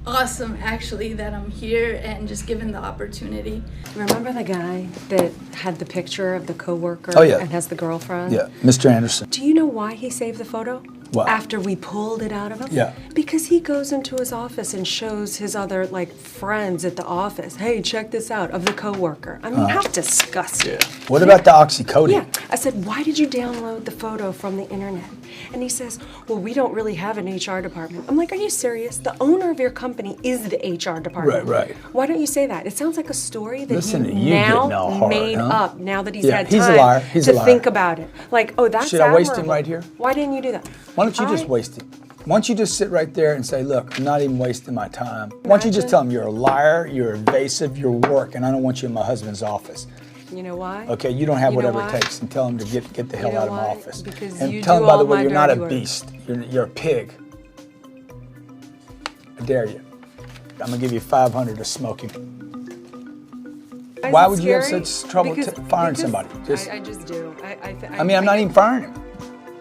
awesome, actually, that I'm here and just given the opportunity. Remember the guy that had the picture of the coworker Oh, yeah. and has the girlfriend? yeah, Mr. Anderson. Do you know why he saved the photo? Why? After we pulled it out of him? Yeah. Because he goes into his office and shows his other friends at the office, hey, check this out, of the coworker. I mean, how disgusting. What about the oxycodone? Yeah. I said, why did you download the photo from the internet? And he says, well, we don't really have an HR department. I'm like, are you serious? The owner of your company is the HR department. Right. Why don't you say that? It sounds like a story that Listen to he you now getting all hard, made huh? up now that he's Yeah, had he's a time liar. He's a to liar. think about it. Like, oh, that's Should I waste him admirable. right here? Why didn't you do that? Why don't you just waste it? Why don't you just sit right there and say, look, I'm not even wasting my time. Why don't you just tell him you're a liar, you're evasive, you're work, and I don't want you in my husband's office. You know why? Okay, you don't have You know whatever why? it takes, and tell him to get the hell You know out of my why? office. Because and you tell do him, by the all way, my you're not a dirty work. beast. You're a pig. I dare you. I'm gonna give you $500 to smoke him. Is Why it would you have scary? such trouble firing somebody? I just do. I mean, I'm not even firing him.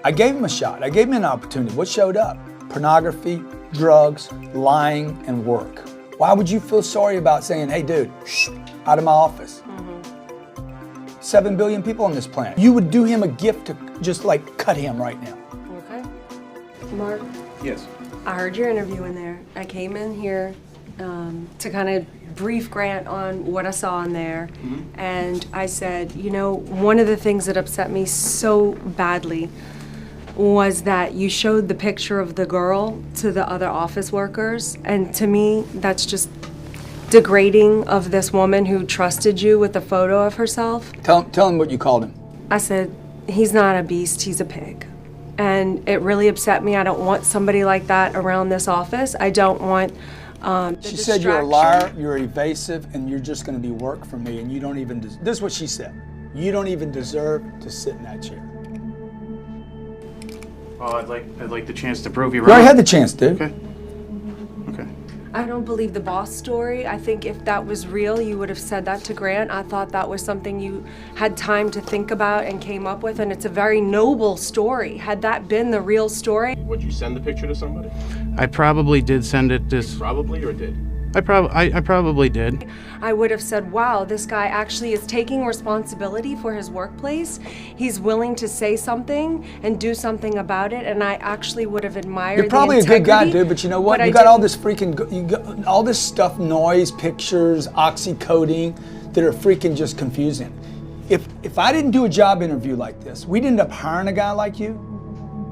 I gave him a shot. I gave him an opportunity. What showed up? Pornography, drugs, lying, and work. Why would you feel sorry about saying, hey, dude, shh, out of my office? 7 billion people on this planet. You would do him a gift to just cut him right now. Okay. Mark, Yes. I heard your interview in there. I came in here to kind of brief Grant on what I saw in there. And I said, you know, one of the things that upset me so badly was that you showed the picture of the girl to the other office workers. And to me, that's just degrading of this woman who trusted you with a photo of herself. Tell him what you called him. I said, he's not a beast, he's a pig. And it really upset me. I don't want somebody like that around this office. I don't want She said you're a liar, you're evasive, and you're just going to be work for me, and you don't even, this is what she said. You don't even deserve to sit in that chair. Well, I'd like the chance to prove you You wrong. already had the chance, dude. Okay. I don't believe the boss story. I think if that was real, you would have said that to Grant. I thought that was something you had time to think about and came up with, and it's a very noble story. Had that been the real story? Would you send the picture to somebody? I probably did send it to. Probably or did? I probably did. I would have said, wow, this guy actually is taking responsibility for his workplace. He's willing to say something and do something about it, and I actually would have admired You're probably a the good guy, integrity, dude, but you know what? but You I got all didn't- this you got all this stuff, noise, pictures, oxycodone, that are freaking just confusing. If I didn't do a job interview like this, we'd end up hiring a guy like you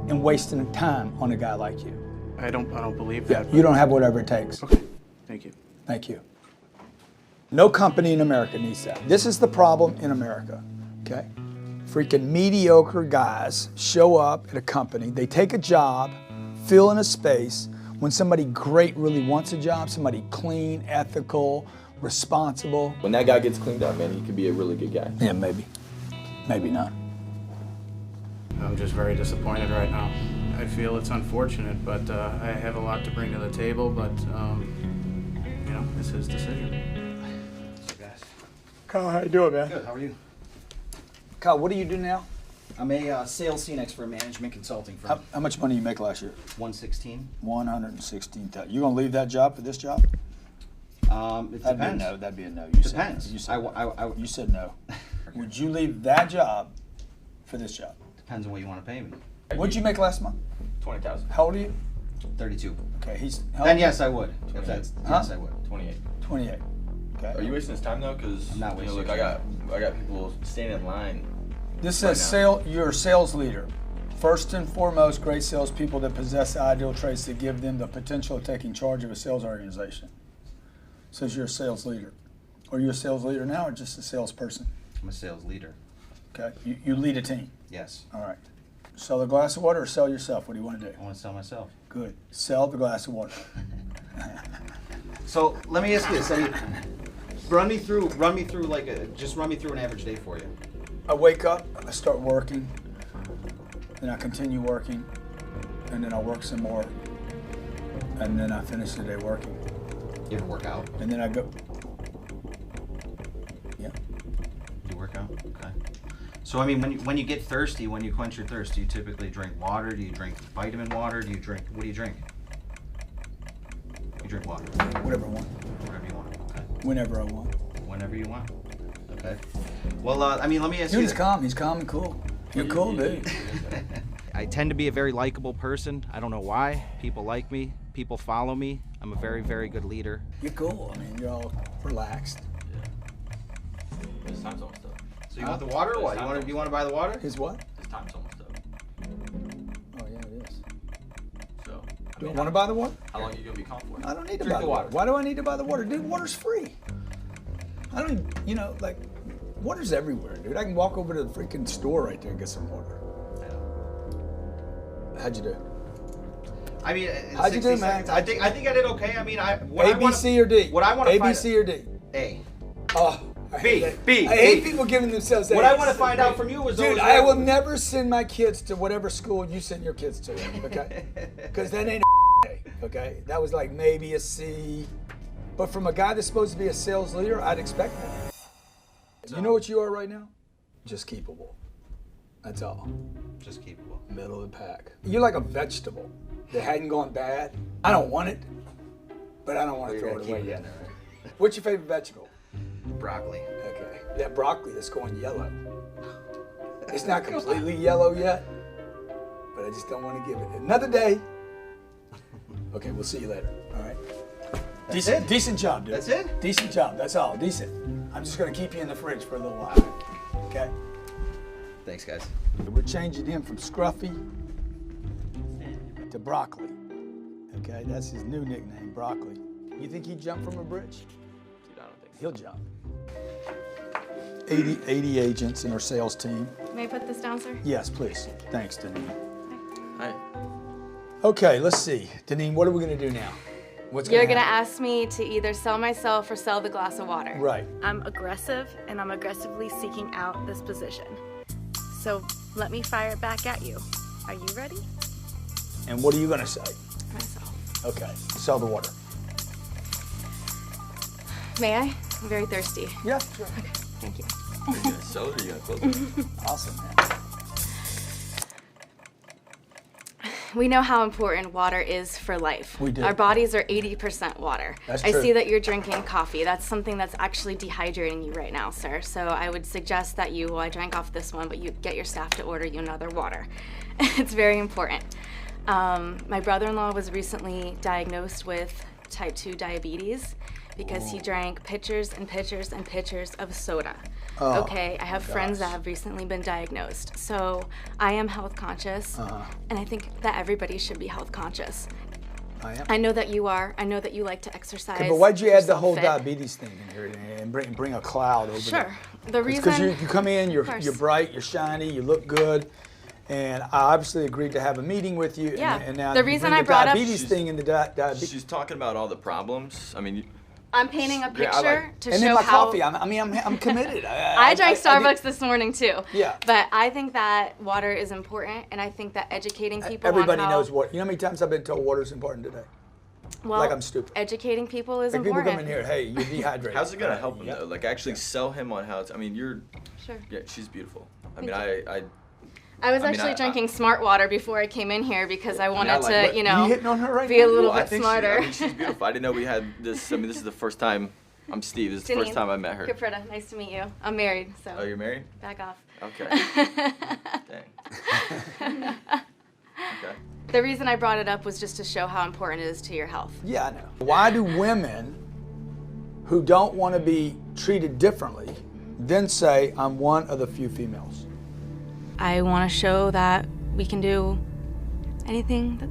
and wasting time on a guy like you. I don't believe Yeah, that. you don't have whatever it takes. Okay. Thank you. Thank you. No company in America needs that. This is the problem in America, okay? Freaking mediocre guys show up at a company, they take a job, fill in a space, when somebody great really wants a job, somebody clean, ethical, responsible. When that guy gets cleaned up, man, he could be a really good guy. Yeah, maybe. Maybe not. I'm just very disappointed right now. I feel it's unfortunate, but I have a lot to bring to the table, but you know, it's his decision. Kyle, how you doing, man? Good, how are you? Kyle, what do you do now? I'm a sales CNX for a management consulting firm. How much money you make last year? 116. 116,000. You gonna leave that job for this job? It That'd depends. be a no. That'd be a no. You Depends. Said, you, said, you said no. Would you leave that job for this job? Depends on what you want to pay me. What'd you make last month? 20,000. How old are you? 32. Okay, he's. Then yes, I would. Yes, I would. 28. 28. Okay. Are you wasting his time though? Because I'm not wasting look, I got people standing in line. This says you're a sales leader. First and foremost, great salespeople that possess the ideal traits that give them the potential of taking charge of a sales organization. Says you're a sales leader. Are you a sales leader now or just a salesperson? I'm a sales leader. Okay. You lead a team. Yes. All right. Sell a glass of water or sell yourself? What do you want to do? I want to sell myself. Good. Sell the glass of water. So let me ask you this. Run me through like just run me through an average day for you. I wake up, I start working, then I continue working, and then I work some more, and then I finish the day working. You ever work out? And then I go. Yeah. You work out? Okay. So I mean, when you get thirsty, when you quench your thirst, do you typically drink water? Do you drink vitamin water? What do you drink? You drink water. Whatever I want. Whatever you want. Okay. Whenever I want. Whenever you want. Okay. Well, I mean, let me ask you. Dude, he's calm and cool. You're cool, dude. I tend to be a very likable person. I don't know why. People like me. People follow me. I'm a very, very good leader. You're cool. I mean, you're all relaxed. His time's almost up. So you want the water or what? You want to buy the water? His what? His time's almost up. Oh, yeah, it is. So. Do you want to buy the water? How long are you gonna be calm for? I don't need to Drink buy the the water. water. Why do I need to buy the water? Dude, water's free. I don't even, like, water's everywhere, dude. I can walk over to the freaking store right there and get some water. How'd you do? I mean, how'd you do, man? I think I did okay. I mean, A, B, C, or D? What I want to A, B, C, or D? A. Oh. B. I hate people giving themselves A's. What I want to find out from you is dude, I will never send my kids to whatever school you send your kids to, okay? Because that ain't a A, okay? That was like maybe a C. But from a guy that's supposed to be a sales leader, I'd expect that. You know what you are right now? Just keepable. That's all. Just keepable. Middle of the pack. You're like a vegetable that hadn't gone bad. I don't want it, but I don't want to throw it away yet. What's your favorite vegetable? Broccoli. Okay. That broccoli that's going yellow. It's not completely yellow yet, but I just don't want to give it another day. Okay, we'll see you later. All right. Decent job, dude. That's it? Decent job. That's all. Decent. I'm just gonna keep you in the fridge for a little while. Okay. Thanks, guys. We're changing him from Scruffy to Broccoli. Okay, that's his new nickname, Broccoli. You think he'd jump from a bridge? Dude, I don't think so. He'll jump. 80 agents in our sales team. May I put this down, sir? Yes, please. Thanks, Deneen. Hi. Okay, let's see. Deneen, what are we gonna do now? What's You're gonna gonna happen? ask me to either sell myself or sell the glass of water. Right. I'm aggressive, and I'm aggressively seeking out this position. So let me fire it back at you. Are you ready? And what are you gonna say? Myself. Okay, sell the water. May I? I'm very thirsty. Yeah, sure. Okay, thank you. Are you gonna sell it or are you gonna close it? Awesome, man. We know how important water is for life. We do. Our bodies are 80% water. That's I true. see that you're drinking coffee. That's something that's actually dehydrating you right now, sir. So I would suggest that you, well, I drank off this one, but you get your staff to order you another water. It's very important. My brother-in-law was recently diagnosed with type 2 diabetes because he drank pitchers and pitchers and pitchers of soda. Oh, okay, I have friends that have recently been diagnosed. So I am health conscious, and I think that everybody should be health conscious. I am. I know that you are. I know that you like to exercise. Okay, but why'd you add the yourself whole fit. diabetes thing in here and bring a cloud over Sure. there? The Because reason you come in, Of course. you're bright, you're shiny, you look good, and I obviously agreed to have a meeting with you. Yeah. And now The you reason bring I the brought up- diabetes thing in the diabetes. She's talking about all the problems. I mean, I'm painting a Yeah, picture I like- to and show then my how. coffee. I'm committed. I drank Starbucks this morning too. Yeah. But I think that water is important, and I think that educating people Everybody on how, knows what. You know how many times I've been told water's important today? well, like I'm stupid. Educating people is Like people important. come in here, hey, you're dehydrated. how's it gonna help him though? Like actually sell him on how it's. I mean, you're. Sure. Yeah, she's beautiful. I Thank mean, you. I I was I mean, actually I- drinking smart water before I came in here because I wanted like to, what- you know, You hitting on her right be a now? little Well, I bit think smarter. she's beautiful. I didn't know we had this. I mean, this is the first time. I'm Steve. This is the first Janine, time I met her. Capretta, nice to meet you. I'm married, so. Oh, you're married? Back off. Okay. Dang. Okay. The reason I brought it up was just to show how important it is to your health. Yeah, I know. Why do women who don't want to be treated differently then say, I'm one of the few females? I want to show that we can do anything that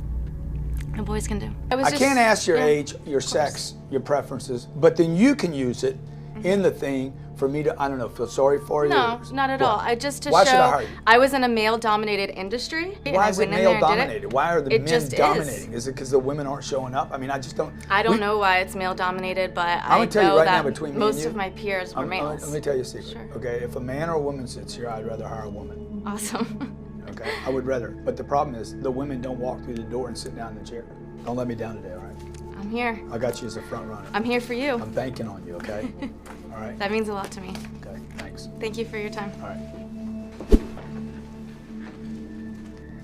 the boys can do. I can't ask your age, your sex, your preferences, but then you can use it in the thing for me to, I don't know, feel sorry for you? No, not at all. I just to Why show should I hire you? I was in a male-dominated industry. and Why I is it went in there male and did it. dominated? Why are the It men just is. dominating? Is it because the women aren't showing up? I mean, I just don't. I don't know why it's male-dominated, but I'm I gonna tell you know right that now between me most and you, of my peers were males. Let me tell you a secret. Okay, if a man or a woman sits here, I'd rather hire a woman. Awesome. Okay, I would rather. But the problem is the women don't walk through the door and sit down in the chair. Don't let me down today, all right? I'm here. I got you as a front runner. I'm here for you. I'm banking on you, okay? All right. That means a lot to me. Okay, thanks. Thank you for your time. All right.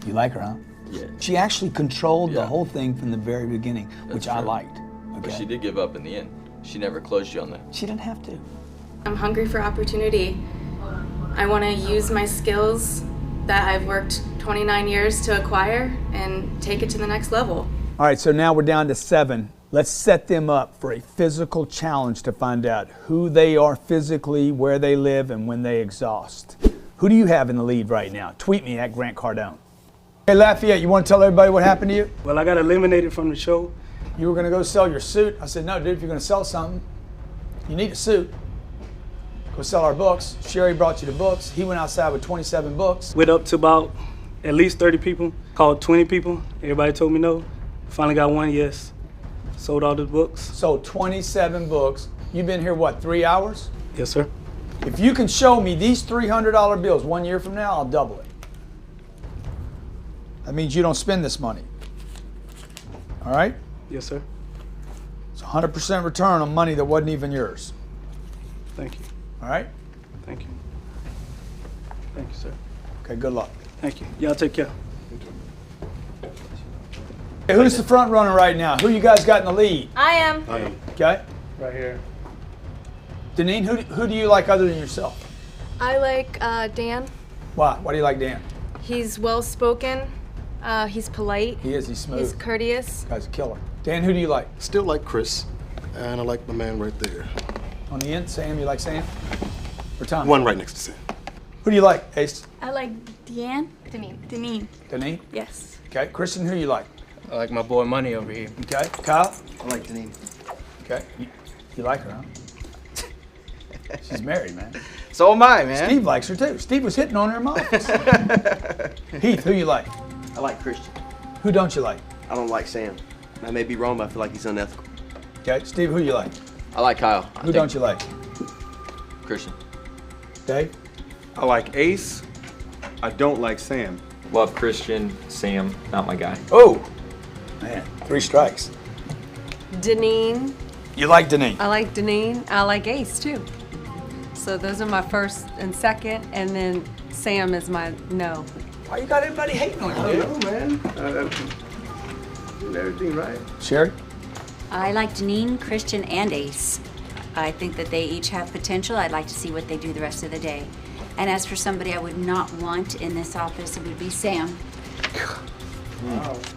You like her, huh? Yeah. She actually controlled the whole thing from the very beginning, which I true. liked. But Okay. she did give up in the end. She never closed you on that. She didn't have to. I'm hungry for opportunity. I want to use my skills that I've worked 29 years to acquire and take it to the next level. All right, so now we're down to 7. Let's set them up for a physical challenge to find out who they are physically, where they live, and when they exhaust. Who do you have in the lead right now? Tweet me at Grant Cardone. Hey, Lafayette, you want to tell everybody what happened to you? Well, I got eliminated from the show. You were going to go sell your suit. I said, no, dude, if you're going to sell something, you need a suit. Go sell our books. Sherry brought you the books. He went outside with 27 books. Went up to about at least 30 people, called 20 people. Everybody told me no. Finally got one yes. Sold all the books. Sold 27 books. You've been here, what, 3 hours? Yes, sir. If you can show me these $300 bills 1 year from now, I'll double it. That means you don't spend this money. All right? Yes, sir. It's 100% return on money that wasn't even yours. Thank you. All right? Thank you. Thank you, sir. Okay, good luck. Thank you. Y'all take care. Hey, who's the front runner right now? Who you guys got in the lead? I am. I am. Okay? Right here. Deneen, who do you like other than yourself? I like Dan. Why? Why do you like Dan? He's well-spoken. He's polite. He is. He's smooth. He's courteous. Guy's a killer. Dan, who do you like? Still like Chris, and I like my man right there. On the end, Sam, you like Sam? Or Tom? One right next to Sam. Who do you like, Ace? I like Deanne. Deneen. Deneen? Yes. Okay. Christian, who you like? I like my boy Money over here. Okay. Kyle? I like Deneen. Okay. You like her, huh? She's married, man. So am I, man. Steve likes her too. Steve was hitting on her in my office. Heath, who you like? I like Christian. Who don't you like? I don't like Sam. I may be wrong, but I feel like he's unethical. Okay. Steve, who you like? I like Kyle. Who don't you like? Christian. Dave? I like Ace. I don't like Sam. Love Christian, Sam, not my guy. Oh, man. 3 strikes. Deneen. You like Deneen? I like Deneen. I like Ace too. So those are my first and second, and then Sam is my no. Why you got everybody hating on you, dude? man. Doing everything right. Sherry? I like Deneen, Christian, and Ace. I think that they each have potential. I'd like to see what they do the rest of the day. And as for somebody I would not want in this office, it would be Sam.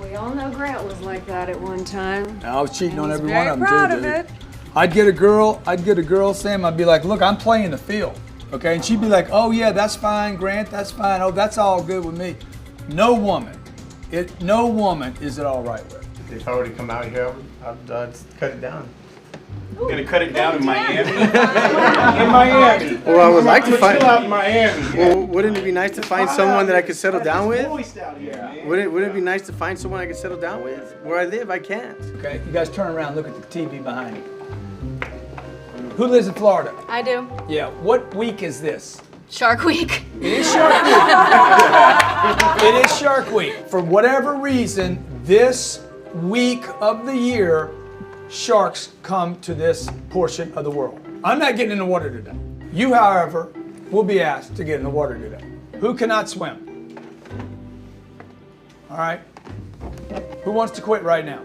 We all know Grant was like that at one time. I was cheating on He's every very one of them proud too, of dude. it. I'd get a girl, Sam, I'd be like, look, I'm playing the field. Okay, and she'd be like, oh yeah, that's fine, Grant, that's fine. Oh, that's all good with me. No woman is it all right with. If I were to come out here, I'd cut it down. I'm gonna cut it down in Miami. In Miami. Well, I would like to Chill find. out in Miami. Well, wouldn't it be nice to find someone that I could settle down with? Moist out here, man. Wouldn't it be nice to find someone I could settle down with? Where I live, I can't. Okay, you guys turn around, look at the TV behind you. Who lives in Florida? I do. Yeah, what week is this? Shark Week. It is Shark Week. It is Shark Week. For whatever reason, this week of the year, sharks come to this portion of the world. I'm not getting in the water today. You, however, will be asked to get in the water today. Who cannot swim? All right. Who wants to quit right now?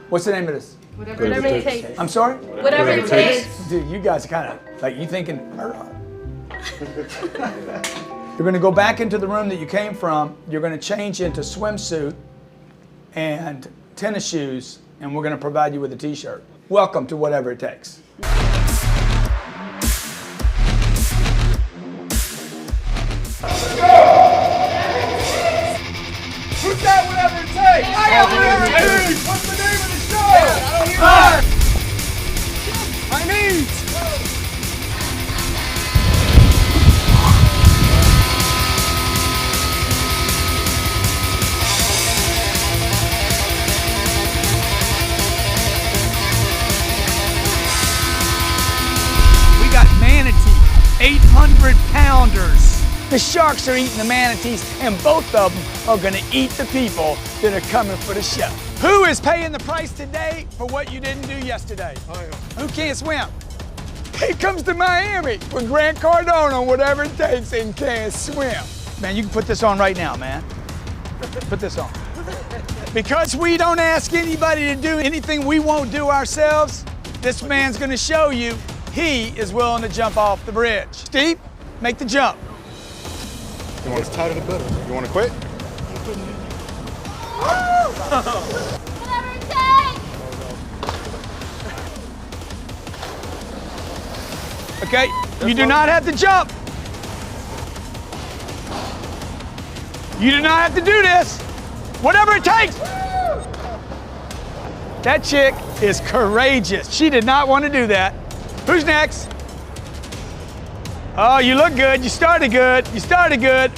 What's the name of this? Whatever it takes. I'm sorry? Whatever it takes. Dude, you guys are kind of like, you thinking, you're gonna go back into the room that you came from, you're gonna change into swimsuit and tennis shoes, and we're gonna provide you with a t-shirt. Welcome to Whatever It Takes. Who's got whatever it takes? I got whatever it takes! What's the name of the show? I don't hear I need! We got manatee, 800-pounders. The sharks are eating the manatees, and both of them are gonna eat the people that are coming for the show. Who is paying the price today for what you didn't do yesterday? Who can't swim? He comes to Miami with Grant Cardone on Whatever It Takes and can't swim. Man, you can put this on right now, man. Put this on. Because we don't ask anybody to do anything we won't do ourselves, this man's gonna show you he is willing to jump off the bridge. Steve, make the jump. You want to tighter the better. You want to quit? Whatever it takes. Okay, you do not have to jump. You do not have to do this. Whatever it takes. That chick is courageous. She did not want to do that. Who's next? Oh, you look good. You started good. You started good.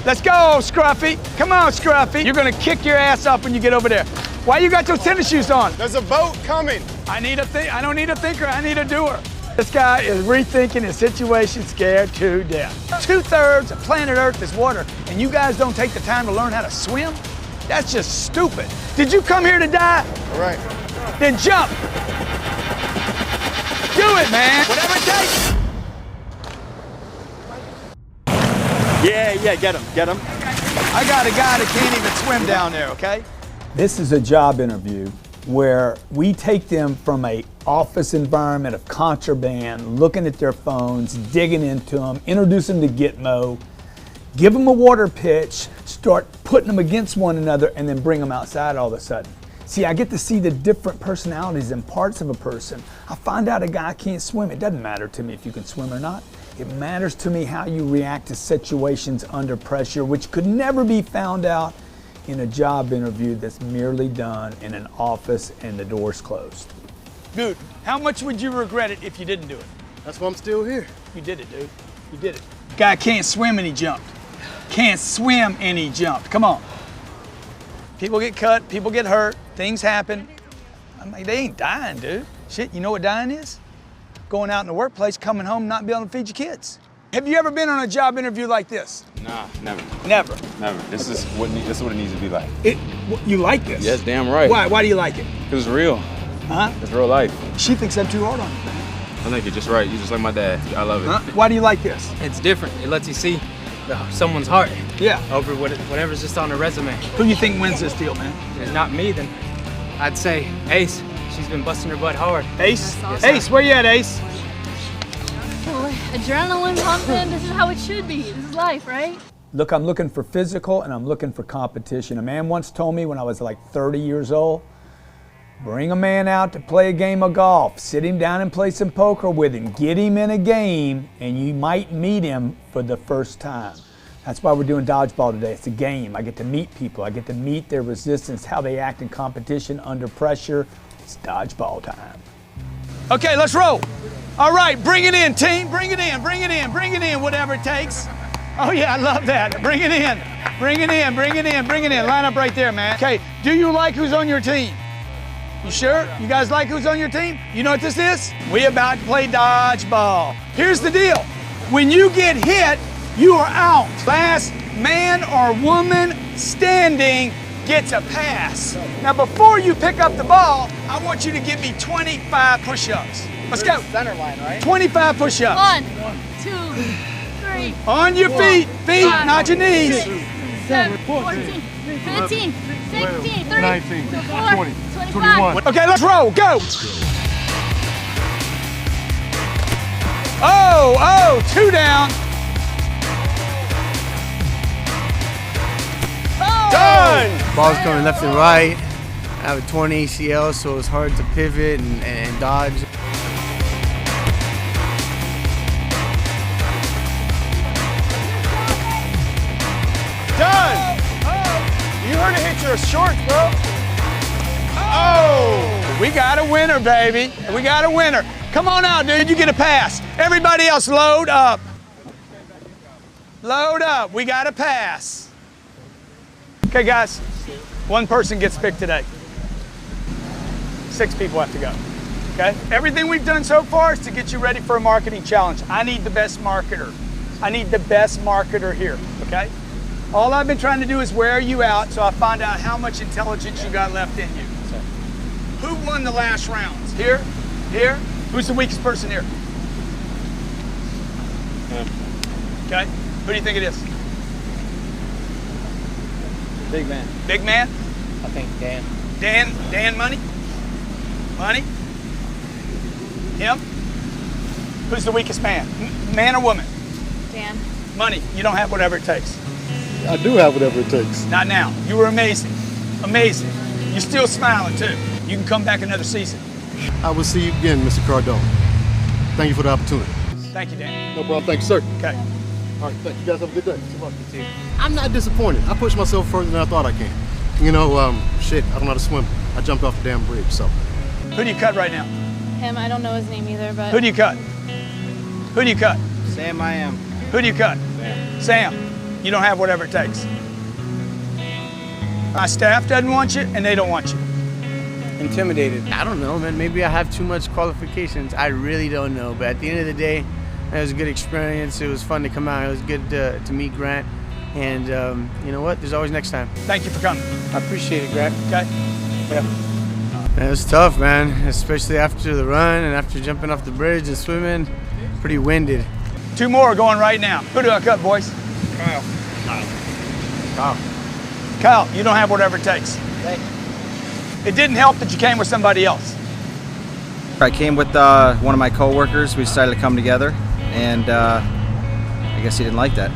Let's go, Scruffy. Come on, Scruffy. You're gonna kick your ass off when you get over there. Why you got those tennis shoes on? There's a boat coming. I don't need a thinker, I need a doer. This guy is rethinking his situation, scared to death. 2/3 of planet Earth is water, and you guys don't take the time to learn how to swim? That's just stupid. Did you come here to die? All right. Then jump. Do it, man. Whatever it takes. Yeah, get him, get him. I got a guy that can't even swim down there, okay? This is a job interview where we take them from a office environment of contraband, looking at their phones, digging into them, introduce them to Gitmo, give them a water pitch, start putting them against one another, and then bring them outside all of a sudden. See, I get to see the different personalities and parts of a person. I find out a guy can't swim. It doesn't matter to me if you can swim or not. It matters to me how you react to situations under pressure, which could never be found out in a job interview that's merely done in an office and the door's closed. Dude, how much would you regret it if you didn't do it? That's why I'm still here. You did it, dude. You did it. Guy can't swim and he jumped. Can't swim and he jumped. Come on. People get cut, people get hurt, things happen. I mean, they ain't dying, dude. Shit, you know what dying is? Going out in the workplace, coming home, not being able to feed your kids. Have you ever been on a job interview like this? Nah, never. Never. Never. This is what it needs to be like. You like this? Yes, damn right. Why? Why do you like it? Because it's real. Huh? It's real life. She thinks I'm too hard on you. I think you're just right. You're just like my dad. I love it. Huh? Why do you like this? It's different. It lets you see someone's heart. Yeah. Over whatever's just on a resume. Who do you think wins this deal, man? If not me, then I'd say Ace. She's been busting her butt hard. Ace? Yes, Ace, where you at, Ace? Adrenaline pumping. This is how it should be. This is life, right? Look, I'm looking for physical and I'm looking for competition. A man once told me when I was like 30 years old, bring a man out to play a game of golf, sit him down and play some poker with him, get him in a game, and you might meet him for the first time. That's why we're doing dodgeball today. It's a game. I get to meet people. I get to meet their resistance, how they act in competition under pressure. It's dodgeball time. Okay, let's roll. All right, bring it in, team. Bring it in, bring it in, bring it in, whatever it takes. Oh yeah, I love that. Bring it in, bring it in, bring it in, bring it in. Line up right there, man. Okay, do you like who's on your team? You sure? You guys like who's on your team? You know what this is? We about to play dodgeball. Here's the deal. When you get hit, you are out. Last man or woman standing gets a pass. Now before you pick up the ball, I want you to give me 25 push-ups. Let's go. Center line, right? 25 push-ups. 1, 2, 3. On your feet, not your knees. 7, 14, 15, 16, 3, 19, 24, 20, 25. Okay, let's roll. Go. Oh, 2 down. Done. Ball's coming left and right. I have a torn ACL, so it's hard to pivot and dodge. Done. You heard it hit your shorts, bro. Oh, we got a winner, baby. We got a winner. Come on out, dude. You get a pass. Everybody else, load up. Load up. We got a pass. Okay, guys. One person gets picked today. 6 people have to go. Okay? Everything we've done so far is to get you ready for a marketing challenge. I need the best marketer. I need the best marketer here. Okay? All I've been trying to do is wear you out so I find out how much intelligence you got left in you. Who won the last rounds? Here? Here? Who's the weakest person here? Okay. Who do you think it is? Big man. Big man? I think Dan. Dan Money? Money? Him? Who's the weakest man? Man or woman? Dan. Money. You don't have whatever it takes. I do have whatever it takes. Not now. You were amazing. Amazing. You're still smiling too. You can come back another season. I will see you again, Mr. Cardone. Thank you for the opportunity. Thank you, Dan. No problem. Thank you, sir. Okay. All right, thank you. Guys have a good day. Good luck. You too. I'm not disappointed. I pushed myself further than I thought I can. You know, shit, I don't know how to swim. I jumped off the damn bridge, so. Who do you cut right now? Him, I don't know his name either, but. Who do you cut? Who do you cut? Sam, I am. Who do you cut? Sam. You don't have whatever it takes. My staff doesn't want you, and they don't want you. Intimidated. I don't know, man. Maybe I have too much qualifications. I really don't know. But at the end of the day, it was a good experience. It was fun to come out. It was good to meet Grant. And you know what? There's always next time. Thank you for coming. I appreciate it, Grant. Okay. Yeah. Man, it was tough, man. Especially after the run and after jumping off the bridge and swimming. Pretty winded. 2 more going right now. Who do I cut, boys? Kyle. Kyle, you don't have whatever it takes. It didn't help that you came with somebody else. I came with one of my coworkers. We decided to come together, and I guess he didn't like that.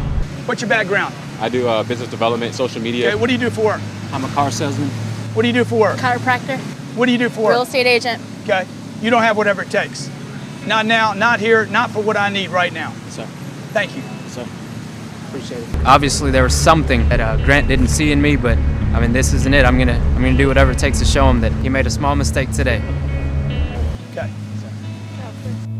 What's your background? I do business development, social media. Okay, what do you do for work? I'm a car salesman. What do you do for work? Chiropractor. What do you do for work? Real estate agent. Okay, you don't have whatever it takes. Not now, not here, not for what I need right now. Yes, sir. Thank you. Yes, sir. Appreciate it. Obviously, there was something that Grant didn't see in me, but I mean, this isn't it. I'm gonna do whatever it takes to show him that he made a small mistake today. Okay.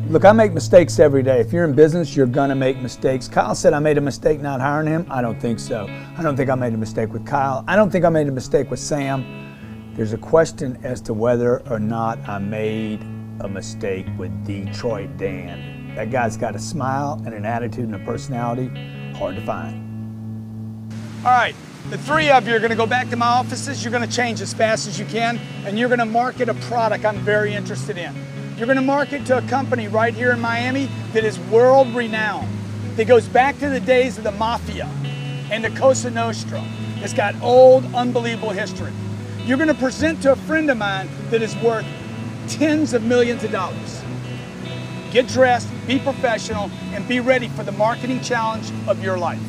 Look, I make mistakes every day. If you're in business, you're gonna make mistakes. Kyle said I made a mistake not hiring him. I don't think so. I don't think I made a mistake with Kyle. I don't think I made a mistake with Sam. There's a question as to whether or not I made a mistake with Detroit Dan. That guy's got a smile and an attitude and a personality hard to find. All right, the 3 of you are gonna go back to my offices. You're gonna change as fast as you can, and you're gonna market a product I'm very interested in. You're gonna market to a company right here in Miami that is world renowned, that goes back to the days of the Mafia and the Cosa Nostra. It's got old, unbelievable history. You're gonna present to a friend of mine that is worth tens of millions of dollars. Get dressed, be professional, and be ready for the marketing challenge of your life.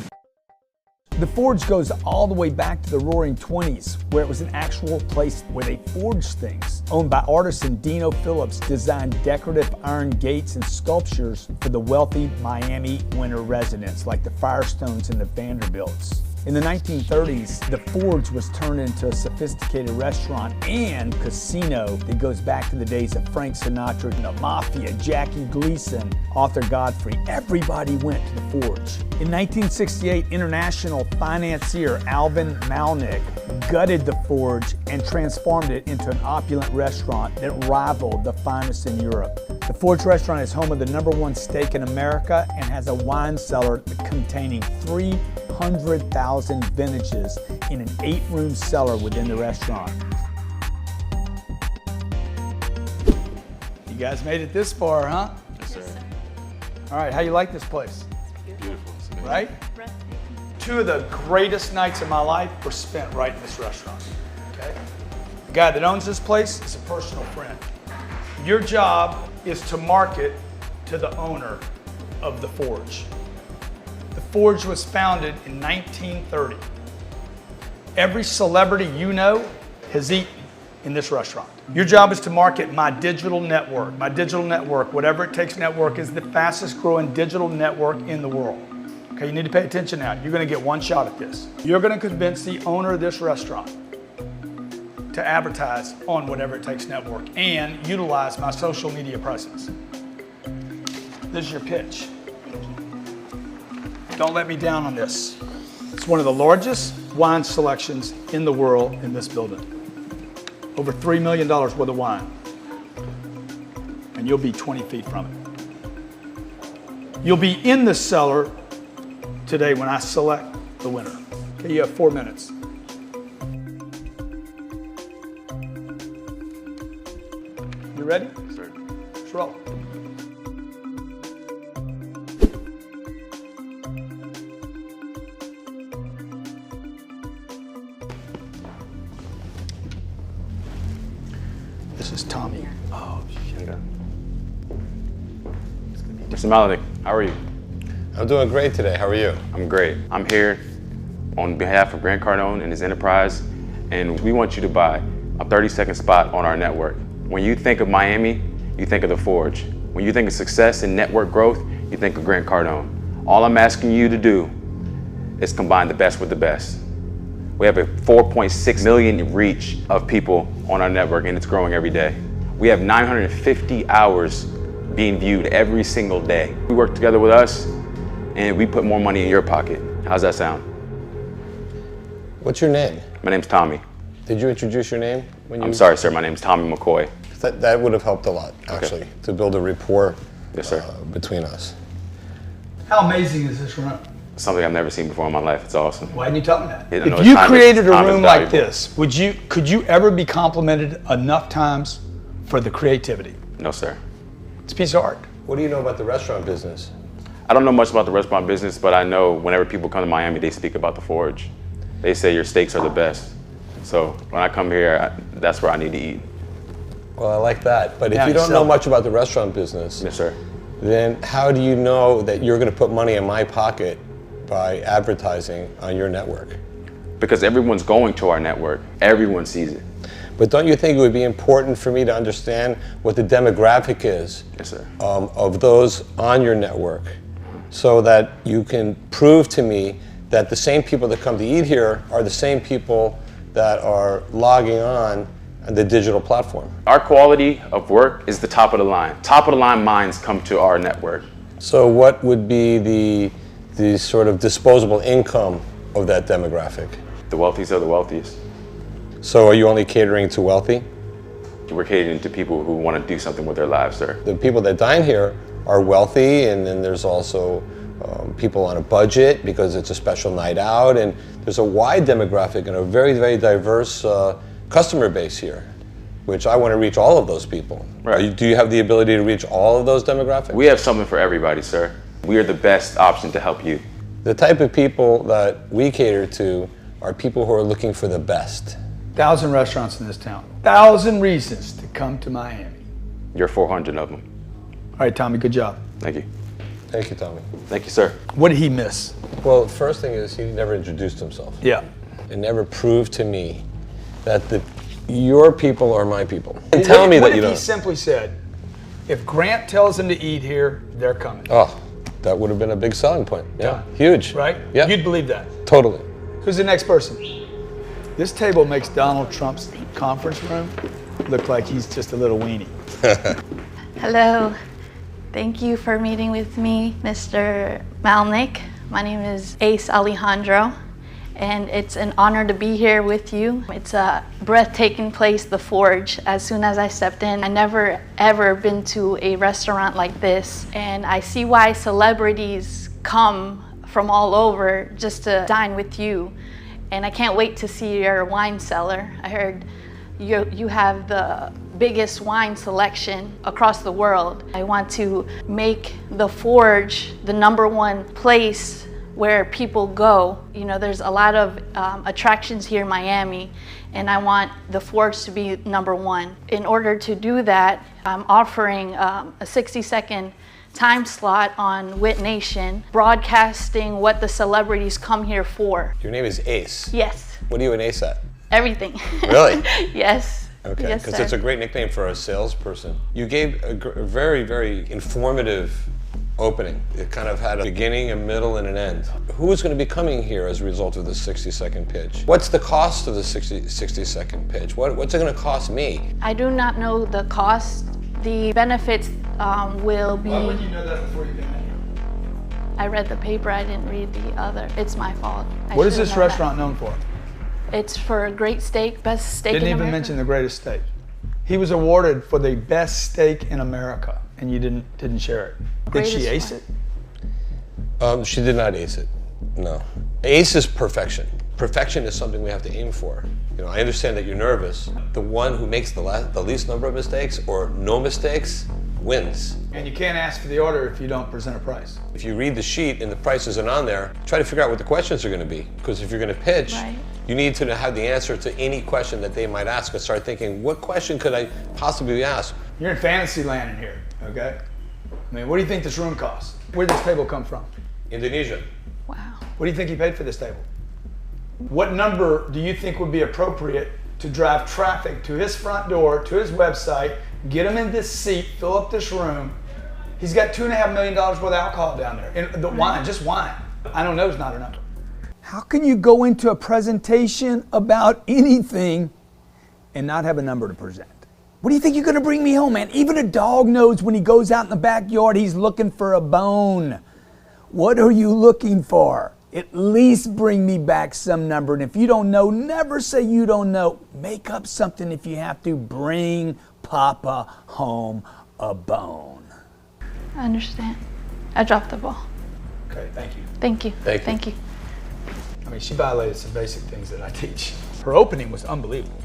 The forge goes all the way back to the Roaring 20s, where it was an actual place where they forged things. Owned by artisan Dino Phillips, designed decorative iron gates and sculptures for the wealthy Miami winter residents, like the Firestones and the Vanderbilts. In the 1930s, the forge was turned into a sophisticated restaurant and casino that goes back to the days of Frank Sinatra and the Mafia, Jackie Gleason, Arthur Godfrey. Everybody went to the forge. In 1968, international financier Alvin Malnick gutted the forge and transformed it into an opulent restaurant that rivaled the finest in Europe. The Forge restaurant is home of the #1 steak in America and has a wine cellar containing 300,000 vintages in an 8-room cellar within the restaurant. You guys made it this far, huh? Yes, sir. All right, how you like this place? Beautiful. It's amazing. Right? Two of the greatest nights of my life were spent right in this restaurant, okay? The guy that owns this place is a personal friend. Your job is to market to the owner of the Forge. The Forge was founded in 1930. Every celebrity you know has eaten in this restaurant. Your job is to market my digital network. My digital network, Whatever It Takes network, is the fastest growing digital network in the world. Okay, you need to pay attention now. You're gonna get one shot at this. You're gonna convince the owner of this restaurant to advertise on Whatever It Takes network and utilize my social media presence. This is your pitch. Don't let me down on this. It's one of the largest wine selections in the world in this building. Over $3 million worth of wine. And you'll be 20 feet from it. You'll be in the cellar today when I select the winner. Okay, you have 4 minutes. You ready? Sir. Let's roll. This is Tommy. Oh, shit. Mr. Maladic, how are you? I'm doing great today. How are you? I'm great. I'm here on behalf of Grant Cardone and his enterprise, and we want you to buy a 30-second spot on our network. When you think of Miami, you think of the Forge. When you think of success and network growth, you think of Grant Cardone. All I'm asking you to do is combine the best with the best. We have a 4.6 million reach of people on our network, and it's growing every day. We have 950 hours being viewed every single day. We work together with us, and we put more money in your pocket. How's that sound? What's your name? My name's Tommy. Did you introduce your name when you? I'm sorry, sir. My name's Tommy McCoy. That would have helped a lot, actually, to build a rapport Yes, sir. Between us. How amazing is this room? Something I've never seen before in my life. It's awesome. Why didn't you tell me that? I know If you time is- created a time is room like valuable. this, could you ever be complimented enough times for the creativity? No, sir. It's a piece of art. What do you know about the restaurant business? I don't know much about the restaurant business, but I know whenever people come to Miami, they speak about the Forge. They say your steaks are the best. So when I come here, that's where I need to eat. Well, I like that. But if Now you you don't sell know it. much about the restaurant business, Yes, sir. then how do you know that you're going to put money in my pocket by advertising on your network? Because everyone's going to our network. Everyone sees it. But don't you think it would be important for me to understand what the demographic is Yes, sir. of those on your network, so that you can prove to me that the same people that come to eat here are the same people that are logging on the digital platform? Our quality of work is the top of the line. Top of the line minds come to our network. So what would be the sort of disposable income of that demographic? The wealthiest are the wealthiest. So are you only catering to wealthy? We're catering to people who want to do something with their lives, sir. The people that dine here are wealthy, and then there's also people on a budget because it's a special night out, and there's a wide demographic and a very, very diverse customer base here, which I want to reach all of those people. Right. Do you have the ability to reach all of those demographics? We have something for everybody, sir. We are the best option to help you. The type of people that we cater to are people who are looking for the best. 1,000 restaurants in this town. 1,000 reasons to come to Miami. You're 400 of them. All right, Tommy, good job. Thank you. Thank you, Tommy. Thank you, sir. What did he miss? Well, the first thing is he never introduced himself. Yeah. And never proved to me that your people are my people. And tell me that What you if he don't. simply said, if Grant tells them to eat here, they're coming? Oh, that would have been a big selling point. Yeah, Done. huge. Right? Yeah. You'd believe that. Totally. Who's the next person? This table makes Donald Trump's conference room look like he's just a little weenie. Hello. Thank you for meeting with me, Mr. Malnick. My name is Ace Alejandro, and it's an honor to be here with you. It's a breathtaking place, The Forge. As soon as I stepped in, I never ever been to a restaurant like this, and I see why celebrities come from all over just to dine with you. And I can't wait to see your wine cellar. I heard you have the biggest wine selection across the world. I want to make the Forge the #1 place where people go. You know, there's a lot of attractions here in Miami, and I want the Forge to be #1. In order to do that, I'm offering a 60-second time slot on Wit Nation, broadcasting what the celebrities come here for. Your name is Ace. Yes. What are you an ace at? Everything. Really? Yes. Okay, Yes, because sir. it's a great nickname for a salesperson. You gave a very, very informative opening. It kind of had a beginning, a middle, and an end. Who is going to be coming here as a result of the 60-second pitch? What's the cost of the 60-second pitch? What's it going to cost me? I do not know the cost. The benefits will be... Why would you know that before you came in here? I read the paper, I didn't read the other. It's my fault. What is this restaurant known for? It's for a great steak, best steak Didn't in even America. mention the greatest steak. He was awarded for the best steak in America, and you didn't share it. Did she ace it? She did not ace it, no. Ace is perfection. Perfection is something we have to aim for. You know, I understand that you're nervous. The one who makes the least number of mistakes or no mistakes wins. And you can't ask for the order if you don't present a price. If you read the sheet and the price isn't on there, try to figure out what the questions are going to be. Because if you're going to pitch, you need to have the answer to any question that they might ask and start thinking, what question could I possibly ask? You're in fantasy land in here, okay? I mean, what do you think this room costs? Where'd this table come from? Indonesia. Wow. What do you think he paid for this table? What number do you think would be appropriate to drive traffic to his front door, to his website, get him in this seat, fill up this room? He's got $2.5 million worth of alcohol down there. And the wine, just wine. I don't know, it's not a number. How can you go into a presentation about anything and not have a number to present? What do you think you're gonna bring me home, man? Even a dog knows when he goes out in the backyard, he's looking for a bone. What are you looking for? At least bring me back some number. And if you don't know, never say you don't know. Make up something if you have to. Bring Papa home a bone. I understand. I dropped the ball. Okay, thank you. Thank you. Thank you. Thank you. I mean, she violated some basic things that I teach. Her opening was unbelievable.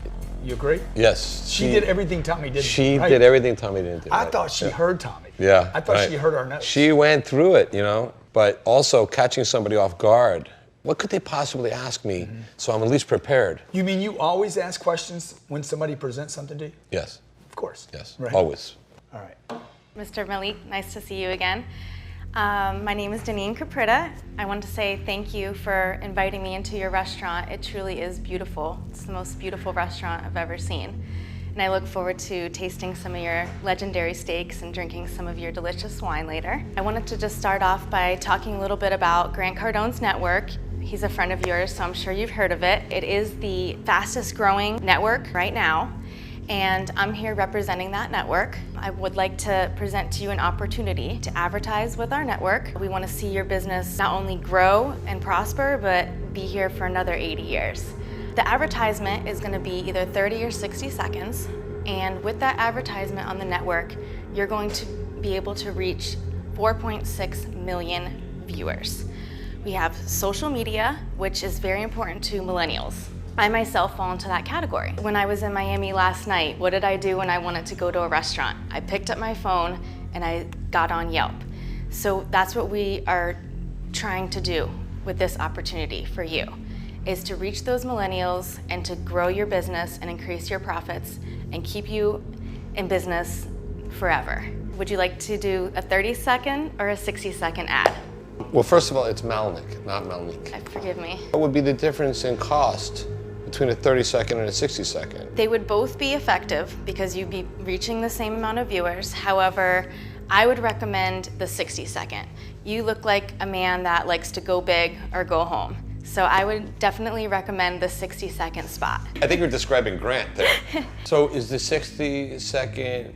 You agree? Yes. She did everything Tommy did. She right. did everything Tommy didn't do. I right. thought she heard Tommy. Yeah. I thought right. she heard our notes. She went through it, you know, but also catching somebody off guard. What could they possibly ask me so I'm at least prepared? You mean you always ask questions when somebody presents something to you? Yes. Of course. Yes. Right. Always. All right. Mr. Malik, nice to see you again. My name is Deneen Caprita. I want to say thank you for inviting me into your restaurant. It truly is beautiful. It's the most beautiful restaurant I've ever seen. And I look forward to tasting some of your legendary steaks and drinking some of your delicious wine later. I wanted to just start off by talking a little bit about Grant Cardone's network. He's a friend of yours, so I'm sure you've heard of it. It is the fastest growing network right now, and I'm here representing that network. I would like to present to you an opportunity to advertise with our network. We want to see your business not only grow and prosper, but be here for another 80 years. The advertisement is going to be either 30 or 60 seconds, and with that advertisement on the network, you're going to be able to reach 4.6 million viewers. We have social media, which is very important to millennials. I myself fall into that category. When I was in Miami last night, what did I do when I wanted to go to a restaurant? I picked up my phone and I got on Yelp. So that's what we are trying to do with this opportunity for you, is to reach those millennials and to grow your business and increase your profits and keep you in business forever. Would you like to do a 30-second or a 60-second ad? Well, first of all, it's Malnik, not Malnik. Forgive me. What would be the difference in cost between a 30-second and a 60-second? They would both be effective because you'd be reaching the same amount of viewers. However, I would recommend the 60-second. You look like a man that likes to go big or go home. So I would definitely recommend the 60-second spot. I think you're describing Grant there. So is the 60-second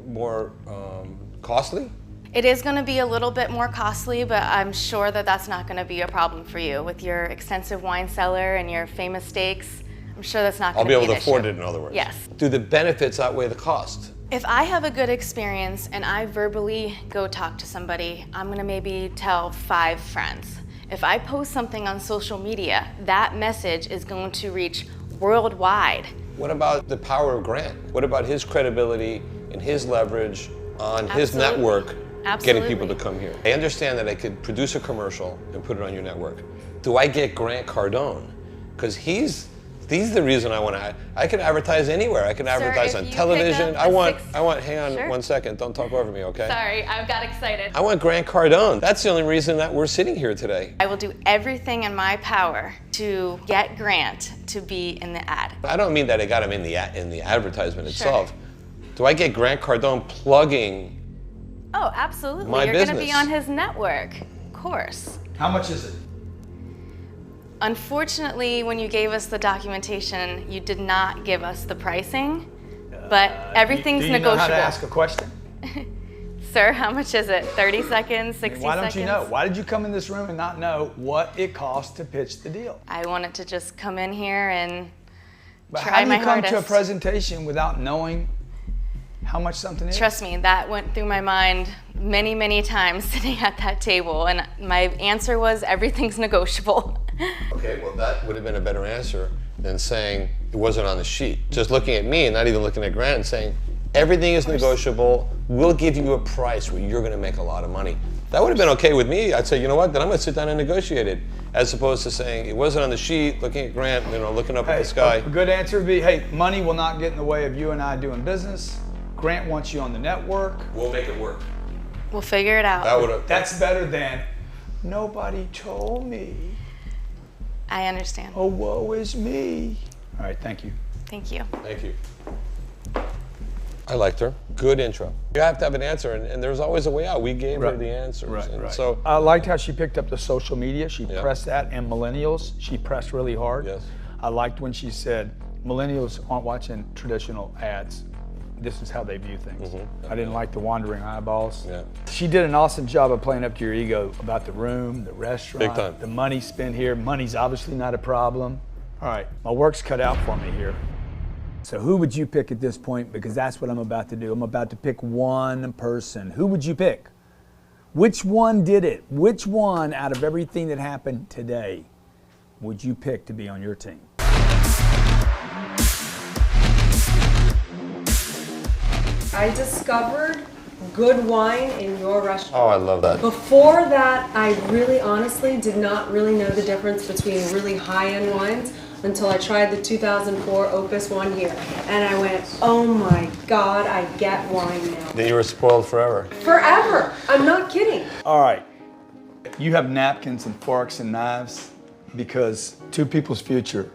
more costly? It is going to be a little bit more costly, but I'm sure that that's not going to be a problem for you. With your extensive wine cellar and your famous steaks, I'm sure that's not going to be an issue. I'll be able to afford it, in other words. Yes. Do the benefits outweigh the cost? If I have a good experience and I verbally go talk to somebody, I'm going to maybe tell 5 friends. If I post something on social media, that message is going to reach worldwide. What about the power of Grant? What about his credibility and his leverage on his network getting people to come here? I understand that I could produce a commercial and put it on your network. Do I get Grant Cardone? Because he's the reason I want to. I can advertise anywhere. I can advertise on television. I want. Hang on 1 second. Don't talk over me, okay? Sorry, I got excited. I want Grant Cardone. That's the only reason that we're sitting here today. I will do everything in my power to get Grant to be in the ad. I don't mean that I got him in the advertisement itself. Do I get Grant Cardone plugging? Oh, absolutely. My You're going to business. be on his network, of course. How much is it? Unfortunately, when you gave us the documentation, you did not give us the pricing, but everything's do you negotiable. Know how to ask a question? Sir, how much is it? 30 seconds, 60 seconds? Why don't you know? Why did you come in this room and not know what it costs to pitch the deal? I wanted to just come in here and But try my how do you come hardest. to a presentation without knowing how much something is? Trust me, that went through my mind many, many times sitting at that table, and my answer was everything's negotiable. Okay, well that would have been a better answer than saying it wasn't on the sheet. Just looking at me and not even looking at Grant and saying everything is negotiable. We'll give you a price where you're going to make a lot of money. That would have been okay with me. I'd say, you know what? Then I'm going to sit down and negotiate it, as opposed to saying it wasn't on the sheet. Looking at Grant, looking up at the sky. A good answer would be, hey, money will not get in the way of you and I doing business. Grant wants you on the network. We'll make it work. We'll figure it out. That's better than nobody told me. I understand. Oh, woe is me. All right, thank you. Thank you. Thank you. I liked her. Good intro. You have to have an answer, and there's always a way out. We gave her the answers. And so I liked how she picked up the social media. She pressed that, and millennials, she pressed really hard. Yes. I liked when she said, millennials aren't watching traditional ads. This is how they view things. I didn't like the wandering eyeballs. Yeah. She did an awesome job of playing up to your ego about the room, the restaurant, Big time. the money spent here. Money's obviously not a problem. All right, my work's cut out for me here. So who would you pick at this point? Because that's what I'm about to do. I'm about to pick one person. Who would you pick? Which one did it? Which one out of everything that happened today would you pick to be on your team? I discovered good wine in your restaurant. Oh, I love that. Before that, I really honestly did not really know the difference between really high-end wines until I tried the 2004 Opus one here. And I went, oh my God, I get wine now. Then you were spoiled forever. Forever, I'm not kidding. All right, you have napkins and forks and knives because two people's future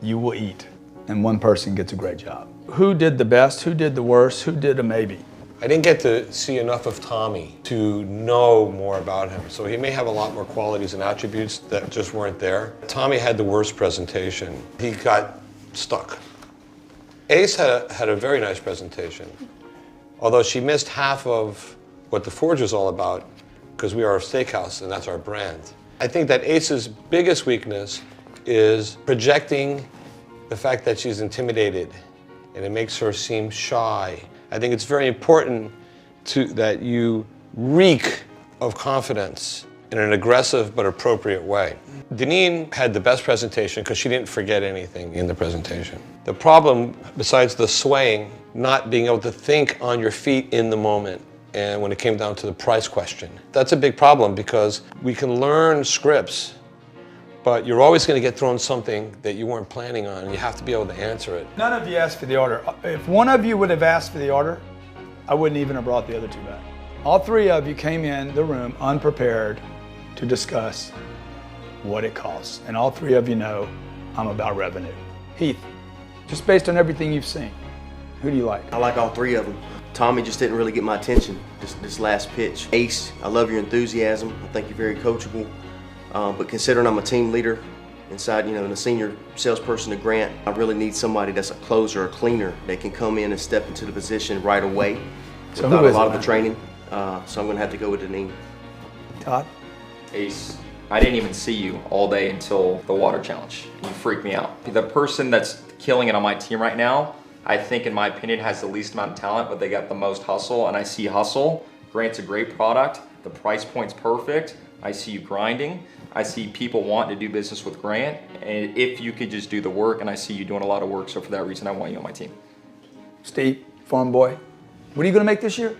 you will eat and one person gets a great job. Who did the best? Who did the worst? Who did a maybe? I didn't get to see enough of Tommy to know more about him. So he may have a lot more qualities and attributes that just weren't there. Tommy had the worst presentation. He got stuck. Ace had a very nice presentation, although she missed half of what the Forge was all about because we are a steakhouse and that's our brand. I think that Ace's biggest weakness is projecting the fact that she's intimidated and it makes her seem shy. I think it's very important that you reek of confidence in an aggressive but appropriate way. Deneen had the best presentation because she didn't forget anything in the presentation. The problem, besides the swaying, not being able to think on your feet in the moment, and when it came down to the price question. That's a big problem because we can learn scripts, but you're always going to get thrown something that you weren't planning on, and you have to be able to answer it. None of you asked for the order. If one of you would have asked for the order, I wouldn't even have brought the other two back. All three of you came in the room unprepared to discuss what it costs. And all three of you know I'm about revenue. Heath, just based on everything you've seen, who do you like? I like all three of them. Tommy just didn't really get my attention this last pitch. Ace, I love your enthusiasm. I think you're very coachable. But considering I'm a team leader inside, and a senior salesperson at Grant, I really need somebody that's a closer, a cleaner, that can come in and step into the position right away So without who a is lot it, of the man? training. So I'm going to have to go with Deneen. Todd? Ace, I didn't even see you all day until the water challenge. You freaked me out. The person that's killing it on my team right now, I think in my opinion has the least amount of talent, but they got the most hustle, and I see hustle. Grant's a great product. The price point's perfect. I see you grinding. I see people wanting to do business with Grant, and if you could just do the work, and I see you doing a lot of work, so for that reason, I want you on my team. Steve, farm boy, what are you gonna make this year?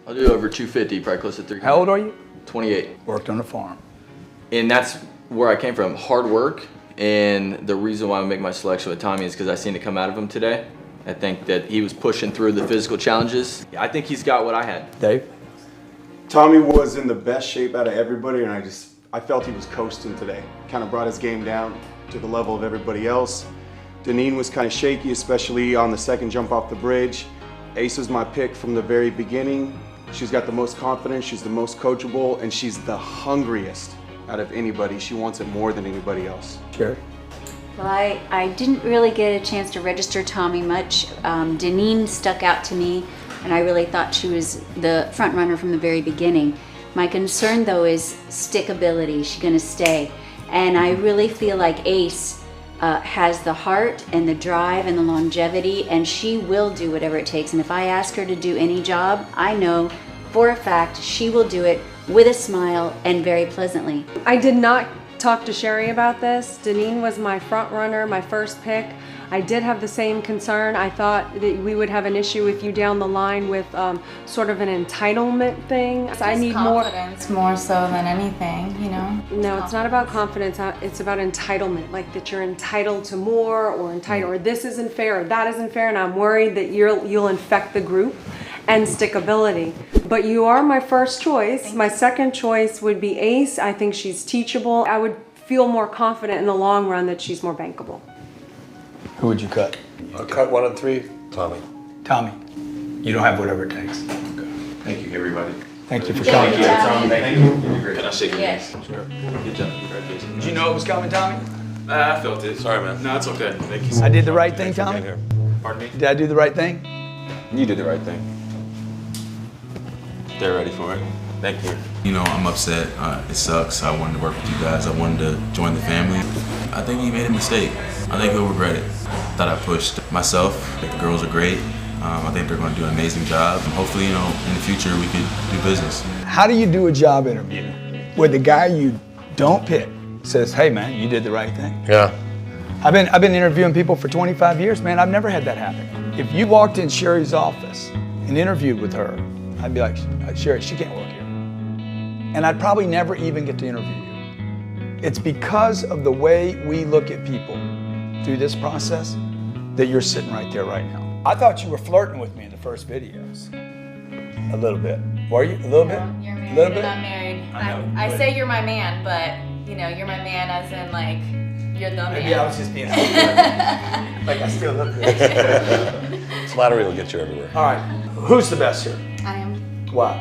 I'll do over 250, probably close to 300. How old are you? 28. Worked on a farm. And that's where I came from, hard work. And the reason why I make my selection with Tommy is because I seen it come out of him today. I think that he was pushing through the physical challenges. I think he's got what I had. Dave? Tommy was in the best shape out of everybody, and I felt he was coasting today. Kind of brought his game down to the level of everybody else. Deneen was kind of shaky, especially on the second jump off the bridge. Ace was my pick from the very beginning. She's got the most confidence, she's the most coachable, and she's the hungriest out of anybody. She wants it more than anybody else. Sure. Well, I didn't really get a chance to register Tommy much. Deneen stuck out to me, and I really thought she was the front runner from the very beginning. My concern though is stickability. She's gonna stay. And I really feel like Ace has the heart and the drive and the longevity, and she will do whatever it takes. And if I ask her to do any job, I know for a fact she will do it with a smile and very pleasantly. I did not talk to Sherry about this. Deneen was my front runner, my first pick. I did have the same concern. I thought that we would have an issue with you down the line with sort of an entitlement thing. So I need confidence more so than anything, you know? No, it's not about confidence. It's about entitlement, like that you're entitled to more, or entitled, or this isn't fair, or that isn't fair, and I'm worried that you'll infect the group. And stickability. But you are my first choice. My second choice would be Ace. I think she's teachable. I would feel more confident in the long run that she's more bankable. Who would you cut? I'll cut 1 of 3, Tommy. Tommy, you don't have whatever it takes. Thank you, everybody. Thank you for coming. Thank you, Tommy. Thank you. Can I shake your Yes. hands? Sure. Good job. Congratulations. Did you know it was coming, Tommy? I felt it. Sorry, man. No, it's okay. Thank you. I did the right thing, Tommy? Pardon me? Did I do the right thing? You did the right thing. They're ready for it. Thank you. You know, I'm upset. It sucks. I wanted to work with you guys. I wanted to join the family. I think he made a mistake. I think he'll regret it. I thought I pushed myself. The girls are great. I think they're going to do an amazing job. And hopefully, you know, in the future, we could do business. How do you do a job interview where the guy you don't pick says, hey man, you did the right thing? Yeah. I've been interviewing people for 25 years, man. I've never had that happen. If you walked in Sherry's office and interviewed with her, I'd be like, Sherry, she can't work here. And I'd probably never even get to interview you. It's because of the way we look at people through this process that you're sitting right there right now. I thought you were flirting with me in the first videos. A little bit. Were you? A little bit? You're married, A little bit? I'm married. I know, I but- say you're my man, but you know, you're my man as in like, you're the man. Maybe I was just being like I still look good. Flattery will get you everywhere. All right, who's the best here? I am. Why?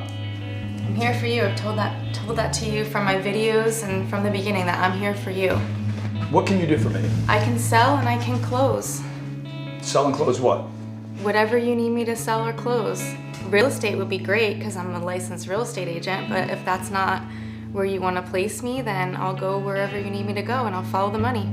I'm here for you. I've told that to you from my videos and from the beginning that I'm here for you. What can you do for me? I can sell and I can close. Sell and close what? Whatever you need me to sell or close. Real estate would be great because I'm a licensed real estate agent, but if that's not where you want to place me, then I'll go wherever you need me to go and I'll follow the money.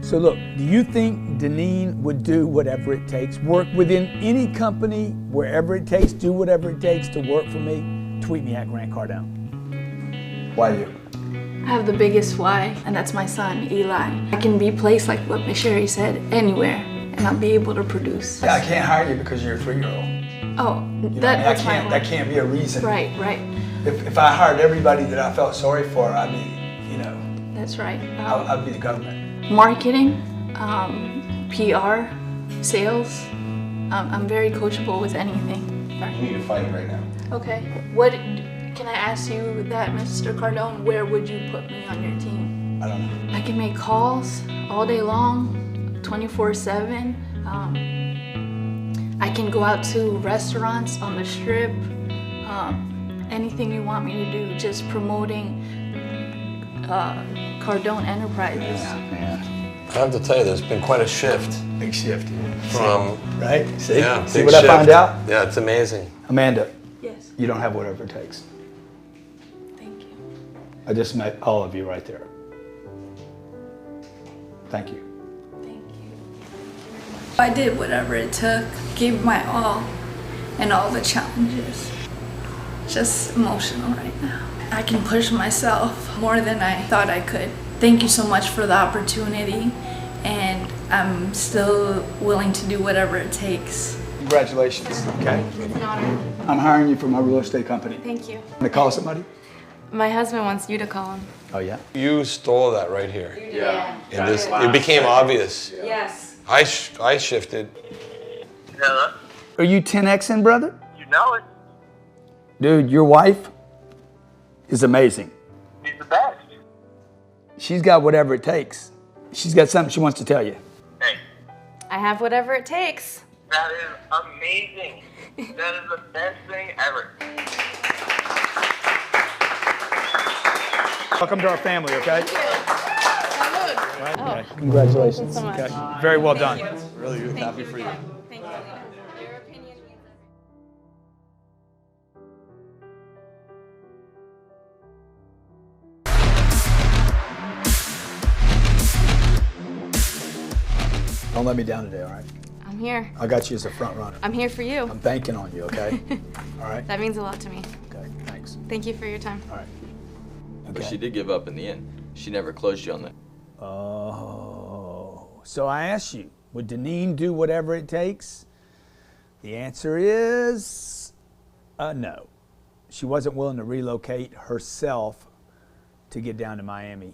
So look, do you think Deneen would do whatever it takes, work within any company, wherever it takes, do whatever it takes to work for me? Tweet me at Grant Cardone. Why you? I have the biggest why, and that's my son, Eli. I can be placed, like what Miss Sherry said, anywhere, and I'll be able to produce. Yeah, I can't hire you because you're a 3-year-old. Oh, You know, that's I mean, my that can't be a reason. Right, right. If I hired everybody that I felt sorry for, I'd be, you know, That's right. I'd be the government. Marketing, PR, sales. I'm very coachable with anything. You need to fight right now. Okay. What can I ask you that, Mr. Cardone? Where would you put me on your team? I don't know. I can make calls all day long, 24/7. I can go out to restaurants on the strip. Anything you want me to do, just promoting Cardone Enterprises. I have to tell you, there's been quite a shift. Big shift. From, right? See? Yeah, See big what I shift. found out? Yeah, it's amazing. Amanda. Yes. You don't have whatever it takes. Thank you. I just met all of you right there. Thank you. I did whatever it took, gave my all, and all the challenges. just emotional right now. I can push myself more than I thought I could. Thank you so much for the opportunity, and I'm still willing to do whatever it takes. Congratulations, okay? It's an honor. I'm hiring you for my real estate company. Thank you. Want to call somebody? My husband wants you to call him. Oh, yeah? You stole that right here. Yeah. And this, it became obvious. Yes. I shifted. Hello? Are you 10Xing, brother? You know it. Dude, your wife is amazing. She's the best. She's got whatever it takes. She's got something she wants to tell you. Hey, I have whatever it takes. that is amazing. That is the best thing ever. Welcome to our family, okay? Oh, Okay. Congratulations. thank you so much. Okay. Very well done. Really happy for you. Thank you. Your opinion means Don't let me down today, all right? I'm here. I got you as a front runner. I'm here for you. I'm banking on you, okay? All right? That means a lot to me. Okay, thanks. Thank you for your time. All right. But she did give up in the end. She never closed you on that. Oh, so I asked you, would Deneen do whatever it takes? The answer is no. She wasn't willing to relocate herself to get down to Miami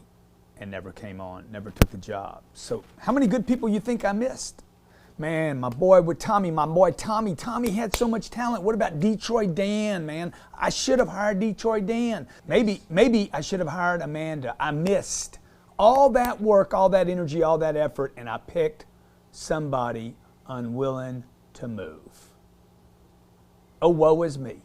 and never came on, never took the job. So how many good people you think I missed? Man, my boy with Tommy, my boy Tommy. Tommy had so much talent. What about Detroit Dan, man? I should have hired Detroit Dan. Maybe I should have hired Amanda. I missed all that work, all that energy, all that effort, and I picked somebody unwilling to move. Oh, woe is me.